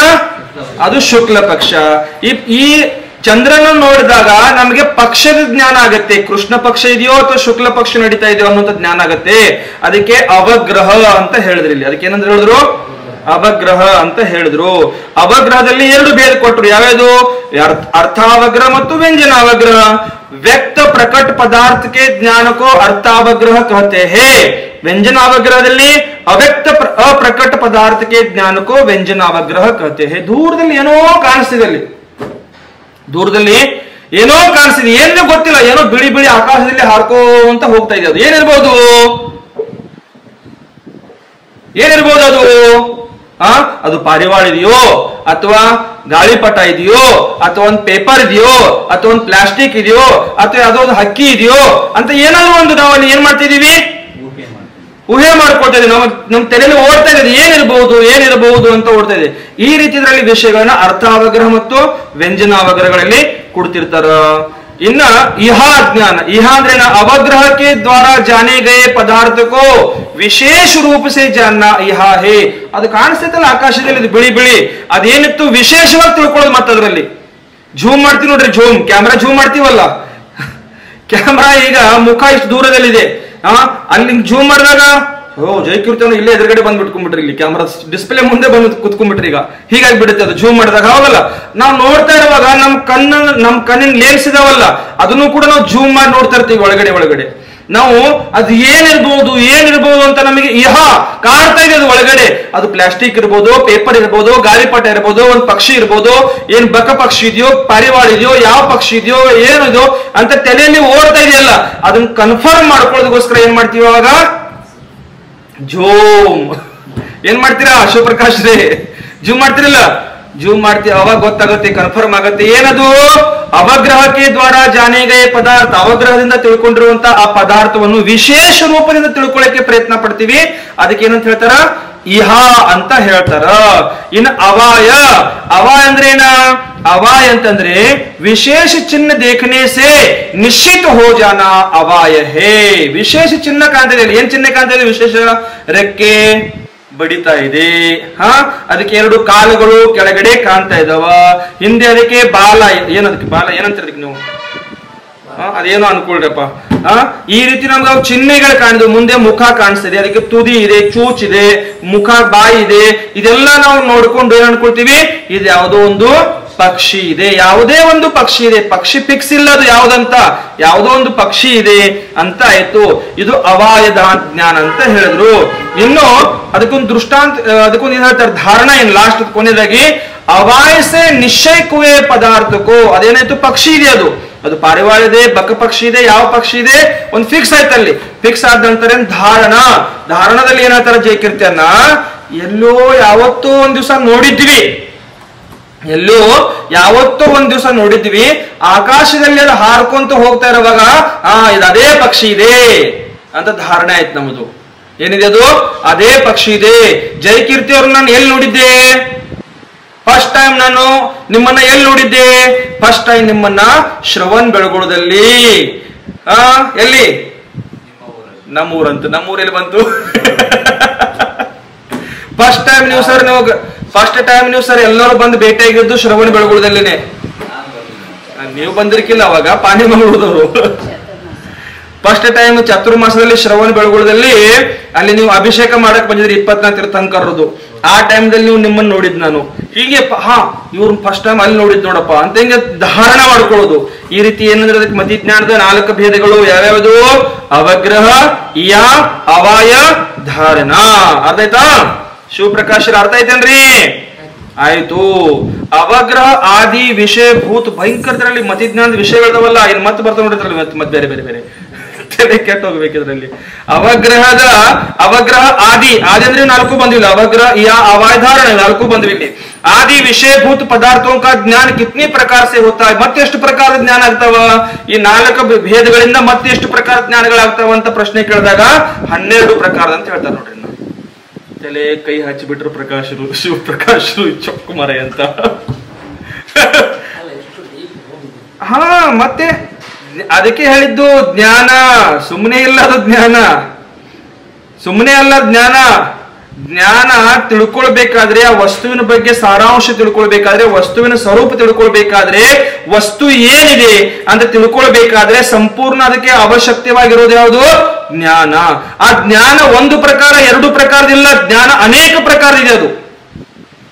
ಅದು ಶುಕ್ಲ ಪಕ್ಷ. ಈ ಚಂದ್ರನ ನೋಡಿದಾಗ ನಮಗೆ ಪಕ್ಷದ ಜ್ಞಾನ ಆಗತ್ತೆ. ಕೃಷ್ಣ ಪಕ್ಷ ಇದೆಯೋ ಅಥವಾ ಶುಕ್ಲ ಪಕ್ಷ ನಡೀತಾ ಇದೆಯೋ ಅನ್ನೋಂಥ ಜ್ಞಾನ ಆಗತ್ತೆ. ಅದಕ್ಕೆ ಅವಗ್ರಹ ಅಂತ ಹೇಳಿದ್ರು ಇಲ್ಲಿ. ಅದಕ್ಕೆ ಏನಂದ್ರೆ ಹೇಳಿದ್ರು? ಅವಗ್ರಹ ಅಂತ ಹೇಳಿದ್ರು. ಅವಗ್ರಹದಲ್ಲಿ 2 ಭೇದ ಕೊಟ್ಟರು. ಯಾವ್ಯಾವುದು? ಅರ್ಥಾವಗ್ರಹ ಮತ್ತು ವ್ಯಂಜನಾವಗ್ರಹ. ವ್ಯಕ್ತ ಪ್ರಕಟ ಪದಾರ್ಥ ಕೆ ಜ್ಞಾನ ಕೋ ಅರ್ಥಾವಗ್ರಹ ಕಹತೆ ಹೇ. ವ್ಯಂಜನಾವಗ್ರಹದಲ್ಲಿ ಅವ್ಯಕ್ತ ಅಪ್ರಕಟ ಪದಾರ್ಥ ಕೆ ಜ್ಞಾನ ಕೋ ವ್ಯಂಜನಾವಗ್ರಹ ಕಹತೆ ಹೇ. ದೂರದಲ್ಲಿ ಏನೋ ಕಾಣಿಸ್ತಿದೆ, ಅಲ್ಲಿ ದೂರದಲ್ಲಿ ಏನೋ ಕಾಣಿಸ್ತಿದೆ, ಏನೋ ಗೊತ್ತಿಲ್ಲ, ಏನೋ ಬಿಳಿ ಬಿಳಿ ಆಕಾಶದಲ್ಲಿ ಹಾರ್ಕೋಂತ ಹೋಗ್ತಾ ಇದೆ. ಅದು ಏನಿರ್ಬೋದು? ಏನಿರ್ಬೋದು ಅದು? ಅದು ಪಾರಿವಾಳ ಇದೆಯೋ, ಅಥವಾ ಗಾಳಿಪಟ ಇದೆಯೋ, ಅಥವಾ ಒಂದು ಪೇಪರ್ ಇದೆಯೋ, ಅಥವಾ ಒಂದು ಪ್ಲಾಸ್ಟಿಕ್ ಇದೆಯೋ, ಅಥವಾ ಯಾವುದೋ ಒಂದು ಹಕ್ಕಿ ಇದೆಯೋ ಅಂತ ಏನಾದ್ರು ಒಂದು ನಾವು ಅಲ್ಲಿ ಏನ್ ಮಾಡ್ತಿದೀವಿ, ಊಹೆ ಮಾಡ್ಕೊಳ್ತಾ ಇದೀವಿ. ನಮ್ ತಲೆಯಲ್ಲಿ ಓಡ್ತಾ ಇದೆ ಏನಿರಬಹುದು ಅಂತ ಓಡ್ತಾ ಇದೆ. ಈ ರೀತಿಯಲ್ಲಿ ವಿಷಯಗಳನ್ನ ಅರ್ಥಾವಗ್ರಹ ಮತ್ತು ವ್ಯಂಜನಾವಗ್ರಹಗಳಲ್ಲಿ ಕೊಡ್ತಿರ್ತಾರ. ಇನ್ನ ಜ್ಞಾನ ಅಂದ್ರೆ ಅವಗ್ರಹ के द्वारा जाने गए पदार्थ को ವಿಶೇಷ ರೂಪ ಸೇ ಜಾನ್ನ ಹೇ. ಅದು ಕಾಣಿಸ್ತೈತಲ್ಲ ಆಕಾಶದಲ್ಲಿ, ಇದು ಬಿಳಿ ಬಿಳಿ, ಅದೇನಿತ್ತು ವಿಶೇಷವಾಗಿ ತಿಳ್ಕೊಳ್ಳೋದು. ಮತ್ತೆ ಅದರಲ್ಲಿ ಝೂಮ್ ಮಾಡ್ತೀವಿ ನೋಡ್ರಿ, ಕ್ಯಾಮ್ರಾ ಝೂಮ್ ಮಾಡ್ತೀವಲ್ಲ, ಕ್ಯಾಮ್ರಾ ಈಗ ಮುಖ ಇಷ್ಟು ದೂರದಲ್ಲಿದೆ, ಅಲ್ಲಿ ಝೂಮ್ ಮಾಡಿದಾಗ ಜೈಕೀರ್ತನ ಇಲ್ಲೇ ಎದುರುಗಡೆ ಬಂದ್ಬಿಟ್ಕೊಂಡ್ಬಿಟ್ರಿ, ಇಲ್ಲಿ ಕ್ಯಾಮ್ರಾ ಡಿಸ್ಪ್ಲೇ ಮುಂದೆ ಬಂದು ಕುತ್ಕೊಂಡ್ಬಿಟ್ರಿ. ಈಗ ಹೀಗಾಗಿ ಬಿಡುತ್ತೆ ಅದು ಝೂಮ್ ಮಾಡಿದಾಗ. ಹೌದಲ್ಲ, ನಾವು ನೋಡ್ತಾ ಇರುವಾಗ ನಮ್ ಕಣ್ಣಿನ ಲೇನ್ಸ್ ಇದಾವಲ್ಲ, ಅದನ್ನು ಕೂಡ ನಾವು ಝೂಮ್ ಮಾಡಿ ನೋಡ್ತಾ ಇರ್ತೀವಿ ಒಳಗಡೆ. ನಾವು ಅದು ಏನಿರ್ಬೋದು ಅಂತ ನಮಗೆ ಕಾಣ್ತಾ ಇದೆ. ಅದು ಒಳಗಡೆ ಅದು ಪ್ಲಾಸ್ಟಿಕ್ ಇರ್ಬೋದು, ಪೇಪರ್ ಇರ್ಬೋದು, ಗಾಳಿಪಟ ಇರ್ಬೋದು, ಒಂದು ಪಕ್ಷಿ ಇರ್ಬೋದು, ಏನ್ ಬಕ ಪಕ್ಷಿ ಇದೆಯೋ, ಪಾರಿವಾಳ ಇದೆಯೋ, ಯಾವ ಪಕ್ಷಿ ಇದೆಯೋ, ಏನಿದೆಯೋ ಅಂತ ತಲೆಯಲ್ಲಿ ಓಡ್ತಾ ಇದೆಯಲ್ಲ, ಅದನ್ನ ಕನ್ಫರ್ಮ್ ಮಾಡ್ಕೊಳ್ಳೋದಕ್ಕೋಸ್ಕರ ಏನ್ ಮಾಡ್ತೀವಿ ಅವಾಗ? ಏನ್ ಮಾಡ್ತೀರಾ ಶಿವಪ್ರಕಾಶ್ ರೇ? ಝೂಮ್ ಮಾಡ್ತಿರಲ್ಲ, ಝೂಮ್ ಮಾಡ್ತೀವಿ, ಅವಾಗ ಗೊತ್ತಾಗುತ್ತೆ, ಕನ್ಫರ್ಮ್ ಆಗುತ್ತೆ. ಏನದು? ಅವಗ್ರಹಕ್ಕೆ ದ್ವಾರ ಜಾನೆ ಗಯೇ ಪದಾರ್ಥ, ಅವಗ್ರಹದಿಂದ ತಿಳ್ಕೊಂಡಿರುವಂತ ಆ ಪದಾರ್ಥವನ್ನು ವಿಶೇಷ ರೂಪದಿಂದ ತಿಳ್ಕೊಳ್ಳಕ್ಕೆ ಪ್ರಯತ್ನ ಪಡ್ತೀವಿ. ಅದಕ್ಕೆ ಏನಂತ ಹೇಳ್ತಾರ? ಅಂತ ಹೇಳ್ತಾರ. ಇನ್ನು ಅವಾಯ ಅಂದ್ರೆ ಏನ? ಅವಾಯ ಅಂತಂದ್ರೆ ವಿಶೇಷ ಚಿಹ್ನ ದೇಖನೆ ಸೇ ನಿಶ್ಚಿತ ಹೋ ಜಾನ ಅವಾಯ ಹೇ. ವಿಶೇಷ ಚಿಹ್ನ ಕಾಣ್ತಾ ಇದೆ. ಏನ್ ಚಿಹ್ನೆ ಕಾಣ್ತಾ ಇದೆ? ವಿಶೇಷ ರೆಕ್ಕೆ ಬಡಿತಾ ಇದೆ. ಅದಕ್ಕೆ 2 ಕಾಲುಗಳು ಕೆಳಗಡೆ ಕಾಣ್ತಾ ಇದಾವ. ಹಿಂದೆ ಅದಕ್ಕೆ ಬಾಲ, ಏನದಕ್ಕೆ ಬಾಲ ಏನಂತಾರೆ ಅದಕ್ಕೆ ನೀವು? ಅದೇನೋ ಅನ್ಕೊಳ್ರಪ್ಪ. ಈ ರೀತಿ ನಮ್ಗೆ ಚಿಹ್ನೆಗಳು ಕಾಣಿದ್ವು. ಮುಂದೆ ಮುಖ ಕಾಣಿಸ್ತಿದೆ, ಅದಕ್ಕೆ ತುದಿ ಇದೆ, ಚೂಚಿದೆ, ಮುಖ, ಬಾಯಿ ಇದೆ. ಇದೆಲ್ಲ ನಾವು ನೋಡ್ಕೊಂಡು ಏನ್ ಅನ್ಕೊಳ್ತೀವಿ? ಇದು ಯಾವುದೋ ಒಂದು ಪಕ್ಷಿ ಇದೆ, ಯಾವುದೇ ಒಂದು ಪಕ್ಷಿ ಇದೆ. ಪಕ್ಷಿ ಫಿಕ್ಸ್ ಇಲ್ಲ ಅದು ಯಾವ್ದಂತ, ಯಾವುದೋ ಒಂದು ಪಕ್ಷಿ ಇದೆ ಅಂತ ಆಯ್ತು. ಇದು ಅವಾಯದ ಜ್ಞಾನ ಅಂತ ಹೇಳಿದ್ರು. ಇನ್ನು ಅದಕ್ಕೊಂದು ದೃಷ್ಟಾಂತ, ಅದಕ್ಕೊಂದು ಏನ್ ಹೇಳ್ತಾರೆ? ಧಾರಣ ಏನ್ ಲಾಸ್ಟ್ ಕೊನೆಯದಾಗಿ ಅವಾಯಸೆ ನಿಶ್ಚಯಕುವೆ ಪದಾರ್ಥಕ್ಕೂ. ಅದೇನಾಯ್ತು? ಪಕ್ಷಿ ಇದೆ, ಅದು ಪಾರಿವಾಳ ಇದೆ, ಬಕ ಪಕ್ಷಿ ಇದೆ, ಯಾವ ಪಕ್ಷಿ ಇದೆ ಒಂದು ಫಿಕ್ಸ್ ಆಯ್ತು. ಅಲ್ಲಿ ಫಿಕ್ಸ್ ಆದ ನಂತರ ಧಾರಣದಲ್ಲಿ ಏನ್ ಹೇಳ್ತಾರೆ ಜಯಕೀರ್ತಿಯನ್ನ? ಎಲ್ಲೋ ಯಾವತ್ತೋ ಒಂದ್ ದಿವಸ ನೋಡಿದ್ವಿ, ಆಕಾಶದಲ್ಲಿ ಅದು ಹಾರ್ಕೊಂತ ಹೋಗ್ತಾ ಇರುವಾಗ ಇದು ಅದೇ ಪಕ್ಷಿ ಇದೆ ಅಂತ ಧಾರಣೆ ಆಯ್ತು ನಮ್ಮದು. ಏನಿದೆ ಅದು? ಅದೇ ಪಕ್ಷಿ ಇದೆ. ಜಯಕೀರ್ತಿ ಅವ್ರನ್ನ ನಾನು ಎಲ್ಲಿ ನೋಡಿದ್ದೆ? ಫಸ್ಟ್ ಟೈಮ್ ನಾನು ನಿಮ್ಮನ್ನ ಎಲ್ಲಿ ನೋಡಿದ್ದೆ? ಫಸ್ಟ್ ಟೈಮ್ ನಿಮ್ಮನ್ನ ಶ್ರವಣ್ ಬೆಳಗೊಳದಲ್ಲಿ. ಎಲ್ಲಿ? ನಮ್ಮೂರಂತ. ನಮ್ಮೂರಲ್ಲಿ ಬಂತು. ಫಸ್ಟ್ ಟೈಮ್ ನೀವು ಸರ್ ಎಲ್ಲರೂ ಬಂದು ಭೇಟಿಯಾಗಿದ್ದು ಶ್ರವಣ ಬೆಳಗೊಳದಲ್ಲೇನೆ. ನೀವು ಬಂದಿರ್ಕಿಲ್ಲ ಅವಾಗ, ಪಾನಿ ಮಂಗಳೂರದವರು. ಫಸ್ಟ್ ಟೈಮ್ ಚಾತುರ್ಮಾಸದಲ್ಲಿ ಶ್ರವಣ ಬೆಳಗೊಳದಲ್ಲಿ ಅಲ್ಲಿ ನೀವು ಅಭಿಷೇಕ ಮಾಡಕ್ ಬಂದಿದ್ರಿ 24 ತೀರ್ಥಂಕರದು. ಆ ಟೈಮ್ದಲ್ಲಿ ನಿಮ್ಮನ್ನ ನೋಡಿದ್ ನಾನು. ಹೀಗೆ ಇವ್ರು ಫಸ್ಟ್ ಟೈಮ್ ಅಲ್ಲಿ ನೋಡಿದ್ ನೋಡಪ್ಪ ಅಂತ ಹಿಂಗೆ ಧಾರಣ ಮಾಡ್ಕೊಳ್ಳೋದು. ಈ ರೀತಿ ಏನಂದ್ರೆ ಅದಕ್ಕೆ ಮತಿಜ್ಞಾನದ 4 ಭೇದಗಳು ಯಾವ್ಯಾವುದು? ಅವಗ್ರಹ, ಅವಾಯ, ಧಾರಣ. ಅರ್ಥ ಆಯ್ತಾ? ಶಿವಪ್ರಕಾಶರ ಅರ್ಥ ಐತೇನ್ರಿ? ಆಯ್ತು. ಅವಗ್ರಹ ಆದಿ ವಿಷಯ ಭೂತ್ ಭಯಂಕರದ್ರಲ್ಲಿ ಮತಿಜ್ಞಾನದ ವಿಷಯಗಳದವಲ್ಲ. ಇಲ್ಲಿ ಮತ್ತೆ ಬರ್ತಾ ನೋಡಿದ್ರಲ್ಲಿ ಮತ್ತೆ ಬೇರೆ ತಲೆ ಕೆಟ್ಟ ಹೋಗ್ಬೇಕಿದ್ರಲ್ಲಿ. ಅವಗ್ರಹ ಆದಿ ಅಂದ್ರೆ 4 ಬಂದಿಲ್ಲ. ಅವಗ್ರಹ, अवाय धारण 4 ಬಂದ್ವಿ ಇಲ್ಲಿ. ಆದಿ ವಿಷಯಭೂತ ಪದಾರ್ಥೋं का ज्ञान कितने प्रकार से होता है? ಮತ್ತೆ ಎಷ್ಟು ಪ್ರಕಾರದ ಜ್ಞಾನ ಆಗ್ತಾವ? ಈ 4 ಭೇದಗಳಿಂದ ಮತ್ತೆ ಎಷ್ಟು ಪ್ರಕಾರ ಜ್ಞಾನಗಳಾಗ್ತಾವ ಅಂತ ಪ್ರಶ್ನೆ ಕೇಳಿದಾಗ 12 ಪ್ರಕಾರ ಅಂತ ಹೇಳ್ತಾರೆ ನೋಡ್ರಿ. ತಲೆ ಕೈ ಹಚ್ಚಿಬಿಟ್ರು ಪ್ರಕಾಶರು, ಶಿವಪ್ರಕಾಶರು ಚೊಕ್ಕುಮರ ಅಂತ. ಮತ್ತೆ ಅದಕ್ಕೆ ಹೇಳಿದ್ದು ಜ್ಞಾನ ಸುಮ್ಮನೆ ಇಲ್ಲ. ಅದು ಸುಮ್ಮನೆ ಅಲ್ಲ ಜ್ಞಾನ. ಜ್ಞಾನ ತಿಳ್ಕೊಳ್ಬೇಕಾದ್ರೆ, ಆ ವಸ್ತುವಿನ ಬಗ್ಗೆ ಸಾರಾಂಶ ತಿಳ್ಕೊಳ್ಬೇಕಾದ್ರೆ, ವಸ್ತುವಿನ ಸ್ವರೂಪ ತಿಳ್ಕೊಳ್ಬೇಕಾದ್ರೆ, ವಸ್ತು ಏನಿದೆ ಅಂತ ತಿಳ್ಕೊಳ್ಬೇಕಾದ್ರೆ ಸಂಪೂರ್ಣ ಅದಕ್ಕೆ ಅವಶ್ಯಕವಾಗಿರೋದು ಯಾವುದು? ಜ್ಞಾನ. ಆ ಜ್ಞಾನ 1 ಪ್ರಕಾರ 2 ಪ್ರಕಾರದಿಲ್ಲ, ಜ್ಞಾನ ಅನೇಕ ಪ್ರಕಾರ ಇದೆ. ಅದು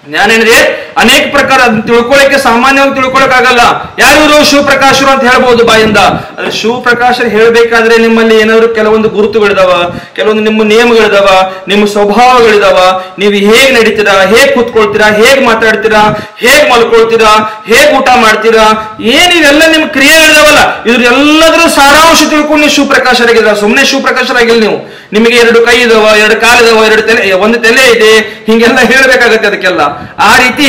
ಜ್ಞಾನ ಏನಿದೆ ಅನೇಕ ಪ್ರಕಾರ ಅದನ್ನ ತಿಳ್ಕೊಳ್ಳಿಕ್ಕೆ ಸಾಮಾನ್ಯವಾಗಿ ತಿಳ್ಕೊಳಕ್ಕಾಗಲ್ಲ. ಯಾರು ಶಿವಪ್ರಕಾಶರು ಅಂತ ಹೇಳ್ಬೋದು ಬಾಯಿಂದ. ಅದ್ರ ಶಿವಪ್ರಕಾಶರು ಹೇಳ್ಬೇಕಾದ್ರೆ ನಿಮ್ಮಲ್ಲಿ ಏನಾದ್ರು ಕೆಲವೊಂದು ಗುರುತುಗಳಿದಾವ, ಕೆಲವೊಂದು ನಿಮ್ಮ ನಿಯಮಗಳಿದಾವ, ನಿಮ್ಮ ಸ್ವಭಾವಗಳಿದಾವ. ನೀವು ಹೇಗ್ ನಡೀತೀರಾ, ಹೇಗ್ ಕೂತ್ಕೊಳ್ತೀರಾ, ಹೇಗ್ ಮಾತಾಡ್ತೀರಾ, ಹೇಗ್ ಮಲ್ಕೊಳ್ತೀರಾ, ಹೇಗ್ ಊಟ ಮಾಡ್ತೀರಾ, ಏನಿವೆಲ್ಲ ನಿಮ್ ಕ್ರಿಯೆಗಳಿದಾವಲ್ಲ, ಇದ್ರ ಎಲ್ಲದರ ಸಾರಾಂಶ ತಿಳ್ಕೊಂಡು ನೀವು ಶಿವಪ್ರಕಾಶರಾಗಿದ್ದೀರಾ. ಸುಮ್ಮನೆ ಶಿವಪ್ರಕಾಶರಾಗಿಲ್ಲ ನೀವು. ನಿಮಗೆ 2 ಕೈ ಇದಾವ, 2 ಕಾಲು ಇದಾವ, 2 ತಲೆ, 1 ತಲೆ ಇದೆ, ಹಿಂಗೆಲ್ಲ ಹೇಳ್ಬೇಕಾಗತ್ತೆ ಅದಕ್ಕೆಲ್ಲ. ಆ ರೀತಿ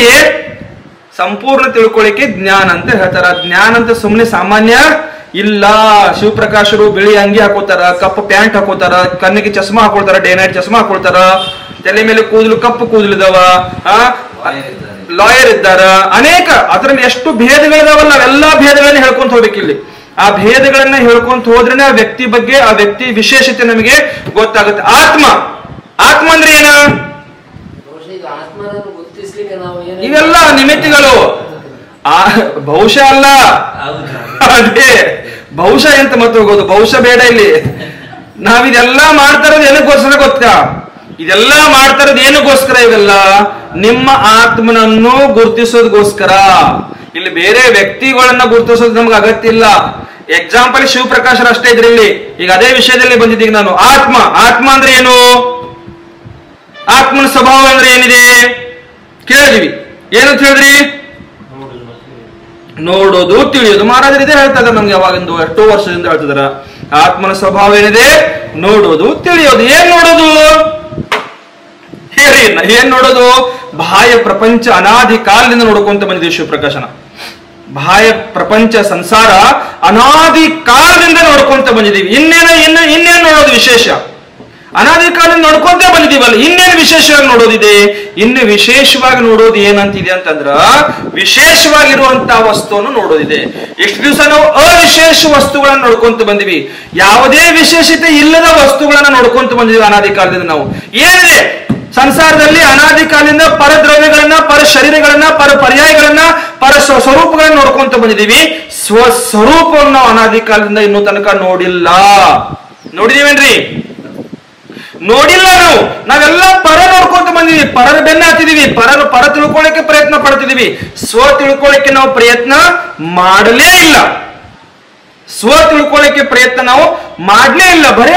ಸಂಪೂರ್ಣ ತಿಳ್ಕೊಳ್ಳಿಕ್ಕೆ ಜ್ಞಾನ ಅಂತ ಹೇಳ್ತಾರ. ಜ್ಞಾನ ಅಂತ ಸುಮ್ಮನೆ ಸಾಮಾನ್ಯ ಇಲ್ಲ. ಶಿವಪ್ರಕಾಶರು ಬಿಳಿ ಅಂಗಿ ಹಾಕೋತಾರ, ಕಪ್ಪು ಪ್ಯಾಂಟ್ ಹಾಕೋತಾರ, ಕಣ್ಣಿಗೆ ಚಸ್ಮಾ ಹಾಕೊಳ್ತಾರ, ಡೇ ನೈಟ್ ಚಸ್ಮಾ ಹಾಕೊಳ್ತಾರ, ತಲೆ ಮೇಲೆ ಕೂದಲು ಕಪ್ಪು ಕೂದಲಿದಾವ, ಲಾಯರ್ ಇದ್ದಾರ, ಅನೇಕ ಅದರಲ್ಲಿ ಎಷ್ಟು ಭೇದಗಳಿದಾವಲ್ಲ ಅವೆಲ್ಲಾ ಭೇದಗಳನ್ನ ಹೇಳ್ಕೊಂತ ಹೋಗ್ಬೇಕಿಲ್ಲಿ. ಆ ಭೇದಗಳನ್ನ ಹೇಳ್ಕೊಂತ ಹೋದ್ರೇನೆ ಆ ವ್ಯಕ್ತಿ ಬಗ್ಗೆ, ಆ ವ್ಯಕ್ತಿ ವಿಶೇಷತೆ ನಮಗೆ ಗೊತ್ತಾಗುತ್ತೆ. ಆತ್ಮ ಅಂದ್ರೆ ಏನ? ಇವೆಲ್ಲ ನಿಮಿತ್ತಿಗಳು. ಬಹುಶಃ ಅಲ್ಲ, ಅದೇ ಬಹುಶಃ ಎಂತ ಮತ್ತೆ ಹೋಗೋದು, ಬಹುಶಃ ಬೇಡ ಇಲ್ಲಿ. ನಾವಿದೆಲ್ಲ ಮಾಡ್ತಾ ಇರೋದು ಏನಕ್ಕೋಸ್ಕರ ಗೊತ್ತಾ? ಇದೆಲ್ಲ ಮಾಡ್ತಾ ಇರೋದು ಏನಕ್ಕೋಸ್ಕರ? ಇವೆಲ್ಲ ನಿಮ್ಮ ಆತ್ಮನನ್ನು ಗುರುತಿಸೋದಕ್ಕೋಸ್ಕರ. ಇಲ್ಲಿ ಬೇರೆ ವ್ಯಕ್ತಿಗಳನ್ನ ಗುರುತಿಸೋದು ನಮ್ಗೆ ಅಗತ್ಯ ಇಲ್ಲ. ಎಕ್ಸಾಂಪಲ್ ಶಿವಪ್ರಕಾಶರು ಅಷ್ಟೇ ಇದ್ರಿ ಇಲ್ಲಿ. ಈಗ ಅದೇ ವಿಷಯದಲ್ಲಿ ಬಂದಿದ್ದೀಗ ನಾನು. ಆತ್ಮ ಅಂದ್ರೆ ಏನು? ಆತ್ಮನ ಸ್ವಭಾವ ಅಂದ್ರೆ ಏನಿದೆ ಕೇಳಿದ್ವಿ. ಏನಂತ ಹೇಳಿದ್ರಿ? ನೋಡೋದು, ತಿಳಿಯೋದು. ಮಹಾರಾಜರು ಇದೇ ಹೇಳ್ತಾ ಇದ್ದಾರೆ ನಮ್ಗೆ ಯಾವಾಗಿಂದು, ಎಷ್ಟೋ ವರ್ಷದಿಂದ ಹೇಳ್ತಿದಾರ. ಆತ್ಮನ ಸ್ವಭಾವ ಏನಿದೆ? ನೋಡೋದು, ತಿಳಿಯೋದು. ಏನ್ ನೋಡೋದು ಹೇಳಿ? ಏನ್ ನೋಡೋದು? ಬಾಹ್ಯ ಪ್ರಪಂಚ ಅನಾದಿ ಕಾಲದಿಂದ ನೋಡ್ಕೊಂತ ಬಂದಿದ್ದೀವಿ ಶಿವಪ್ರಕಾಶನ. ಬಾಹ್ಯ ಪ್ರಪಂಚ ಸಂಸಾರ ಅನಾದಿ ಕಾಲದಿಂದ ನೋಡ್ಕೊಂತ ಬಂದಿದ್ದೀವಿ. ಇನ್ನೇನು ನೋಡೋದು ವಿಶೇಷ? ಅನಾದಿ ಕಾಲದಿಂದ ನೋಡ್ಕೊಂತ ಬಂದಿದ್ದೀವಲ್ಲ, ಇನ್ನೇನು ವಿಶೇಷವಾಗಿ ನೋಡೋದಿದೆ? ಇನ್ನು ವಿಶೇಷವಾಗಿ ನೋಡೋದು ಏನಂತಿದೆ ಅಂತಂದ್ರ, ವಿಶೇಷವಾಗಿರುವಂತಹ ವಸ್ತುವನ್ನು ನೋಡೋದಿದೆ. ಎಷ್ಟು ದಿವಸ ನಾವು ಅವಿಶೇಷ ವಸ್ತುಗಳನ್ನ ನೋಡ್ಕೊಂತ ಬಂದಿವಿ, ಯಾವುದೇ ವಿಶೇಷತೆ ಇಲ್ಲದ ವಸ್ತುಗಳನ್ನ ನೋಡ್ಕೊಂತ ಬಂದಿದ್ದೀವಿ ಅನಾದಿ ಕಾಲದಿಂದ. ನಾವು ಏನಿದೆ ಸಂಸಾರದಲ್ಲಿ ಅನಾದಿ ಕಾಲದಿಂದ ಪರದ್ರವ್ಯಗಳನ್ನ, ಪರ ಶರೀರಗಳನ್ನ, ಪರ ಪರ್ಯಾಯಗಳನ್ನ, ಪರ ಸ್ವರೂಪಗಳನ್ನ ನೋಡ್ಕೊಂತ ಬಂದಿದ್ದೀವಿ. ಸ್ವಸ್ವರೂಪವನ್ನು ನಾವು ಅನಾದಿ ಕಾಲದಿಂದ ಇನ್ನೂ ತನಕ ನೋಡಿಲ್ಲ. ನೋಡಿದೀವೇನ್ರಿ? ನೋಡಿಲ್ಲ. ನಾವೆಲ್ಲ ಪರ ನೋಡ್ಕೊಂತ ಬಂದಿದೀವಿ, ಪರರ ಬೆನ್ನ ಹತ್ತಿದೀವಿ, ಪರ ತಿಳ್ಕೊಳ್ಳಿಕ್ಕೆ ಪ್ರಯತ್ನ ಪಡ್ತಿದೀವಿ. ಸ್ವ ತಿಳ್ಕೊಳ್ಳಿಕ್ಕೆ ನಾವು ಪ್ರಯತ್ನ ಮಾಡಲೇ ಇಲ್ಲ. ಸ್ವ ತಿಳ್ಕೊಳ್ಳಿಕ್ಕೆ ಪ್ರಯತ್ನ ನಾವು ಮಾಡ್ಲೇ ಇಲ್ಲ. ಬರೇ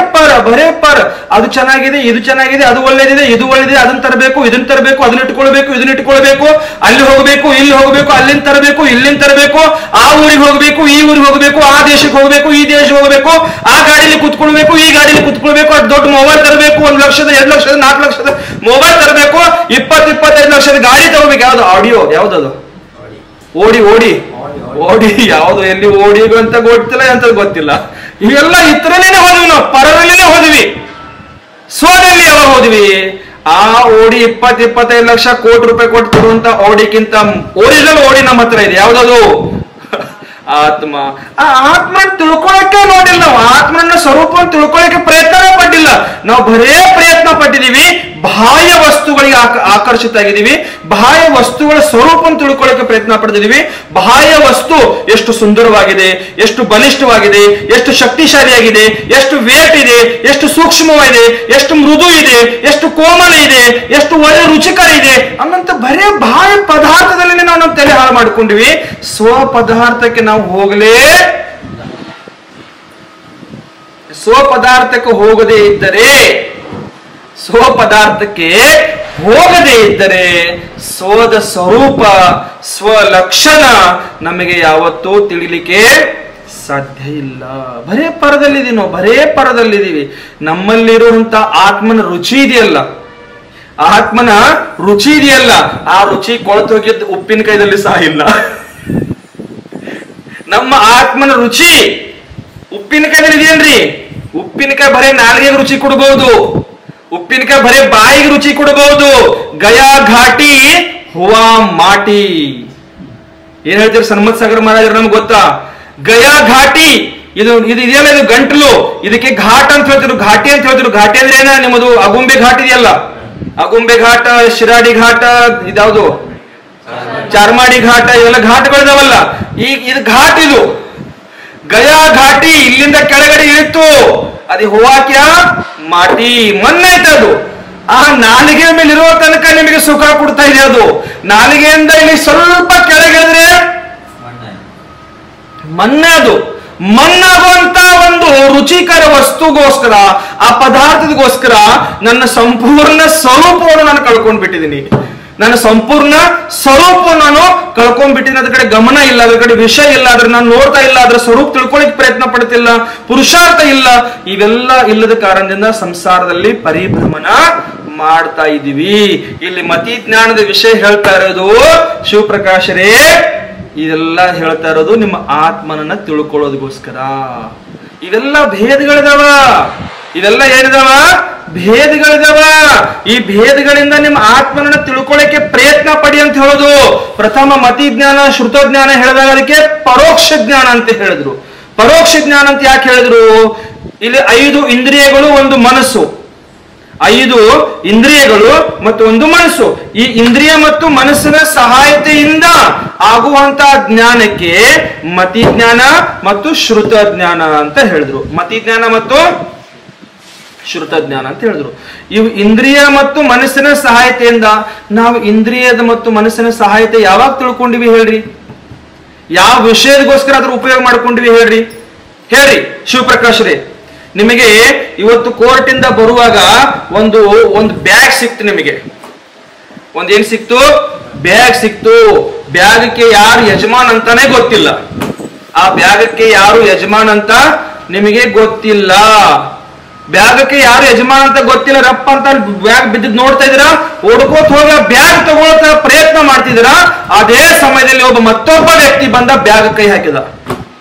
ಪರ. ಅದು ಚೆನ್ನಾಗಿದೆ, ಇದು ಚೆನ್ನಾಗಿದೆ, ಅದು ಒಳ್ಳೇದಿದೆ, ಇದು ಒಳ್ಳೇದಿದೆ, ಅದನ್ನ ತರಬೇಕು, ಇದನ್ನ ತರಬೇಕು, ಅದನ್ನ ಇಟ್ಕೊಳ್ಬೇಕು, ಅಲ್ಲಿ ಹೋಗ್ಬೇಕು, ಇಲ್ಲಿ ಹೋಗ್ಬೇಕು, ಅಲ್ಲಿಂದ ತರಬೇಕು, ಇಲ್ಲಿಂದ ತರಬೇಕು, ಆ ಊರಿಗೆ ಹೋಗ್ಬೇಕು, ಈ ಊರಿಗೆ ಹೋಗ್ಬೇಕು, ಆ ದೇಶಕ್ಕೆ ಹೋಗ್ಬೇಕು, ಈ ದೇಶಕ್ಕೆ ಹೋಗ್ಬೇಕು, ಆ ಗಾಡಿಯಲ್ಲಿ ಕುತ್ಕೊಳ್ಬೇಕು, ಈ ಗಾಡಿಯಲ್ಲಿ ಕುತ್ಕೊಳ್ಬೇಕು, ಅದು ದೊಡ್ಡ ಮೊಬೈಲ್ ತರಬೇಕು, 1 ಲಕ್ಷದ 2 ಲಕ್ಷದ 4 ಲಕ್ಷದ ಮೊಬೈಲ್ ತರಬೇಕು, 20-25 ಲಕ್ಷದ ಗಾಡಿ ತಗೋಬೇಕು. ಯಾವ್ದು ಆಡಿಯೋ, ಯಾವ್ದದು ಓಡಿ ಯಾವ್ದು, ಎಲ್ಲಿ ಓಡಿಗಳು ಅಂತ ಗೊತ್ತಿಲ್ಲ, ಅಂತ ಗೊತ್ತಿಲ್ಲ. ಇವೆಲ್ಲ ಇತರಲ್ಲೇನೆ ಹೋದ್ವಿ ನಾವು, ಪರರಲ್ಲೇನೆ ಹೋದ್ವಿ. ಸ್ವದಲ್ಲಿ ಯಾವಾಗ ಹೋದ್ವಿ? ಆ ಓಡಿ 20-25 ಲಕ್ಷ ಕೋಟಿ ರೂಪಾಯಿ ಕೊಟ್ಟು ಕೊಡುವಂತ ಓಡಿಕ್ಕಿಂತ ಒರಿಜಿನಲ್ ಓಡಿ ನಮ್ಮ ಹತ್ರ ಇದೆ. ಯಾವ್ದದು? ಆತ್ಮ. ಆ ಆತ್ಮ ತಿಳ್ಕೊಳಕ್ಕೆ ನೋಡಿಲ್ಲ ನಾವು. ಆತ್ಮನ ಸ್ವರೂಪವನ್ನು ತಿಳ್ಕೊಳಕ್ಕೆ ಪ್ರಯತ್ನ ಪಟ್ಟಿಲ್ಲ ನಾವು. ಬರೇ ಪ್ರಯತ್ನ ಪಟ್ಟಿದೀವಿ, ಬಾಹ್ಯ ವಸ್ತುಗಳಿಗೆ ಆಕರ್ಷಿತ ಆಗಿದ್ದೀವಿ, ಬಾಹ್ಯ ವಸ್ತುಗಳ ಸ್ವರೂಪವನ್ನು ತಿಳ್ಕೊಳ್ಳಕ್ಕೆ ಪ್ರಯತ್ನ ಪಡ್ತಿದೀವಿ. ಬಾಹ್ಯ ವಸ್ತು ಎಷ್ಟು ಸುಂದರವಾಗಿದೆ, ಎಷ್ಟು ಬಲಿಷ್ಠವಾಗಿದೆ, ಎಷ್ಟು ಶಕ್ತಿಶಾಲಿಯಾಗಿದೆ, ಎಷ್ಟು ವೇಟ್ ಇದೆ, ಎಷ್ಟು ಸೂಕ್ಷ್ಮವಾಗಿದೆ, ಎಷ್ಟು ಮೃದು ಇದೆ, ಎಷ್ಟು ಕೋಮಲ ಇದೆ, ಎಷ್ಟು ಒಳ್ಳೆ ರುಚಿಕರ ಇದೆ ಅನ್ನಂತ ಬರೇ ಬಾಹ್ಯ ಪದಾರ್ಥದಲ್ಲಿ ನಾವು ನಮ್ಮ ತಲೆ ಹಾಳು ಮಾಡ್ಕೊಂಡಿವಿ. ಸ್ವ ಪದಾರ್ಥಕ್ಕೆ ನಾವು ಹೋಗಲೇ, ಸ್ವ ಪದಾರ್ಥಕ್ಕೆ ಹೋಗದೇ ಇದ್ದರೆ, ಸ್ವದ ಸ್ವರೂಪ, ಸ್ವಲಕ್ಷಣ ನಮಗೆ ಯಾವತ್ತೂ ತಿಳಿಲಿಕ್ಕೆ ಸಾಧ್ಯ ಇಲ್ಲ. ಬರೇ ಪರದಲ್ಲಿದ್ದೀವಿ ನಾವು, ಬರೇ ಪರದಲ್ಲಿದ್ದೀವಿ. ನಮ್ಮಲ್ಲಿರುವಂತ ಆತ್ಮನ ರುಚಿ ಇದೆಯಲ್ಲ, ಆ ರುಚಿ ಕೊಳತು ಹೋಗಿದ್ದು ಉಪ್ಪಿನಕಾಯಿದಲ್ಲಿ ಸಹ ಇಲ್ಲ. ನಮ್ಮ ಆತ್ಮನ ರುಚಿ ಉಪ್ಪಿನಕಾಯಿದಲ್ಲಿ ಇದೆಯೇನ್ರಿ? ಉಪ್ಪಿನಕಾಯಿ ಬರೇ ನಾಲಿಗೆಗೆ ರುಚಿ ಕೊಡಬಹುದು, ಉಪ್ಪಿನಕಾಯಿ ಬರೇ ಬಾಯಿಗೆ ರುಚಿ ಕೊಡಬಹುದು. ಗಯಾ ಘಾಟಿ ಹುವಾ ಮಾಟಿ. ಏನ್ ಹೇಳ್ತೀರಿ ಸನ್ಮತ್ ಸಾಗರ್ ಮಹಾರಾಜರು? ನಮ್ಗೆ ಗೊತ್ತಾ? ಗಯಾ ಘಾಟಿ ಇದು ಇದೆಯಲ್ಲ, ಇದು ಗಂಟ್ಲು, ಇದಕ್ಕೆ ಘಾಟ್ ಅಂತ ಹೇಳ್ತಿರು, ಘಾಟಿ ಅಂತ ಹೇಳ್ತಿರು. ಘಾಟಿ ಅಂದ್ರೆ ಏನ? ನಿಮ್ಮದು ಅಗುಂಬೆ ಘಾಟ್ ಇದೆಯಲ್ಲ, ಅಗುಂಬೆ ಘಾಟ, ಶಿರಾಡಿ ಘಾಟ, ಇದ್ಯಾವುದು ಚಾರ್ಮಾಡಿ ಘಾಟ, ಇವೆಲ್ಲ ಘಾಟ್ಗಳಿದಾವಲ್ಲ. ಈಗ ಇದು ಘಾಟ್, ಇದು ಗಯಾ ಘಾಟಿ. ಇಲ್ಲಿಂದ ಕೆಳಗಡೆ ಇಳಿತು, ಅದು ಹುವಾಕ್ಯ ಮಾಟಿ, ಮಣ್ಣೈತೆ ಅದು. ಆ ನಾಲಿಗೆ ಮೇಲೆ ಇರುವ ತನಕ ನಿಮಗೆ ಸುಖ ಕೊಡ್ತಾ ಇದೆ. ಅದು ನಾಲಿಗೆಯಿಂದ ಇಲ್ಲಿ ಸ್ವಲ್ಪ ಕೆಳಗಿಳಿದ್ರೆ ಮಣ್ಣೆ. ಅದು ಮಣ್ಣಾಗುವಂತ ಒಂದು ರುಚಿಕರ ವಸ್ತುಗೋಸ್ಕರ, ಆ ಪದಾರ್ಥದಗೋಸ್ಕರ ನನ್ನ ಸಂಪೂರ್ಣ ಸ್ವರೂಪವನ್ನು ನಾನು ಕಳ್ಕೊಂಡ್ಬಿಟ್ಟಿದ್ದೀನಿ. ನನ್ನ ಸಂಪೂರ್ಣ ಸ್ವರೂಪ ನಾನು ಕಳ್ಕೊಂಡ್ಬಿಟ್ಟಿದ್ದೀನಿ. ಅದ್ರ ಕಡೆ ಗಮನ ಇಲ್ಲ, ಅದ್ರ ಕಡೆ ವಿಷಯ ಇಲ್ಲ, ಅದ್ರ ನಾನು ನೋಡ್ತಾ ಇಲ್ಲ, ಅದ್ರ ಸ್ವರೂಪ ತಿಳ್ಕೊಳ್ಳಿಕ್ ಪ್ರಯತ್ನ ಪಡ್ತಿಲ್ಲ, ಪುರುಷಾರ್ಥ ಇಲ್ಲ. ಇವೆಲ್ಲ ಇಲ್ಲದ ಕಾರಣದಿಂದ ಸಂಸಾರದಲ್ಲಿ ಪರಿಭ್ರಮಣ ಮಾಡ್ತಾ ಇದೀವಿ. ಇಲ್ಲಿ ಮತಿ ಜ್ಞಾನದ ವಿಷಯ ಹೇಳ್ತಾ ಇರೋದು ಶಿವಪ್ರಕಾಶರೇ, ಇದೆಲ್ಲ ಹೇಳ್ತಾ ಇರೋದು ನಿಮ್ಮ ಆತ್ಮನನ್ನ ತಿಳ್ಕೊಳ್ಳೋದಕ್ಕೋಸ್ಕರ. ಇವೆಲ್ಲ ಭೇದಗಳಿದಾವ, ಇವೆಲ್ಲ ಏನಿದಾವ? ಭೇದಗಳಿದಾವ. ಈ ಭೇದಗಳಿಂದ ನಿಮ್ಮ ಆತ್ಮನನ್ನ ತಿಳ್ಕೊಳ್ಳಕ್ಕೆ ಪ್ರಯತ್ನ ಪಡಿ ಅಂತ ಹೇಳೋದು. ಪ್ರಥಮ ಮತಿ ಜ್ಞಾನ, ಶ್ರುತ ಜ್ಞಾನ ಹೇಳಿದಾಗ ಅದಕ್ಕೆ ಪರೋಕ್ಷ ಜ್ಞಾನ ಅಂತ ಹೇಳಿದ್ರು. ಪರೋಕ್ಷ ಜ್ಞಾನ ಅಂತ ಯಾಕೆ ಹೇಳಿದ್ರು? ಇಲ್ಲಿ 5 ಇಂದ್ರಿಯಗಳು, ಒಂದು ಮನಸ್ಸು, 5 ಇಂದ್ರಿಯಗಳು ಮತ್ತು ಒಂದು ಮನಸ್ಸು. ಈ ಇಂದ್ರಿಯ ಮತ್ತು ಮನಸ್ಸಿನ ಸಹಾಯತೆಯಿಂದ ಆಗುವಂತಹ ಜ್ಞಾನಕ್ಕೆ ಮತಿ ಜ್ಞಾನ ಮತ್ತು ಶ್ರುತ ಜ್ಞಾನ ಅಂತ ಹೇಳಿದ್ರು. ಮತಿ ಜ್ಞಾನ ಮತ್ತು ಶ್ರುತ ಜ್ಞಾನ ಅಂತ ಹೇಳಿದ್ರು. ಇವು ಇಂದ್ರಿಯ ಮತ್ತು ಮನಸ್ಸಿನ ಸಹಾಯತೆಯಿಂದ. ನಾವು ಇಂದ್ರಿಯದ ಮತ್ತು ಮನಸ್ಸಿನ ಸಹಾಯತೆ ಯಾವಾಗ ತಿಳ್ಕೊಂಡಿವಿ ಹೇಳ್ರಿ? ಯಾವ ವಿಷಯದಗೋಸ್ಕರ ಅದ್ರ ಉಪಯೋಗ ಮಾಡ್ಕೊಂಡಿವಿ ಹೇಳ್ರಿ? ಹೇಳ್ರಿ ಶಿವಪ್ರಕಾಶ್ರೇ. ನಿಮಗೆ ಇವತ್ತು ಕೋರ್ಟ್ ಇಂದ ಬರುವಾಗ ಒಂದು ಬ್ಯಾಗ್ ಸಿಕ್ತು. ನಿಮಗೆ ಏನ್ ಸಿಕ್ತು? ಬ್ಯಾಗ್ ಸಿಕ್ತು. ಬ್ಯಾಗಕ್ಕೆ ಯಾರು ಯಜಮಾನ್ ಅಂತಾನೆ ಗೊತ್ತಿಲ್ಲ. ಆ ಬ್ಯಾಗಕ್ಕೆ ಯಾರು ಯಜಮಾನ್ ಅಂತ ನಿಮಗೆ ಗೊತ್ತಿಲ್ಲ. ಬ್ಯಾಗಕ್ಕೆ ಯಾರು ಯಜಮಾನ್ ಅಂತ ಗೊತ್ತಿಲ್ಲ. ರಪ್ಪ ಅಂತ ಬ್ಯಾಗ್ ಬಿದ್ದಿದ್ ನೋಡ್ತಾ ಇದೀರಾ, ಓಡ್ಕೋತ ಹೋಗಿ ಬ್ಯಾಗ್ ತಗೊಳ್ತಾ ಪ್ರಯತ್ನ ಮಾಡ್ತಿದ್ದೀರಾ. ಅದೇ ಸಮಯದಲ್ಲಿ ಮತ್ತೊಬ್ಬ ವ್ಯಕ್ತಿ ಬಂದ, ಬ್ಯಾಗ್ ಕೈ ಹಾಕಿದ.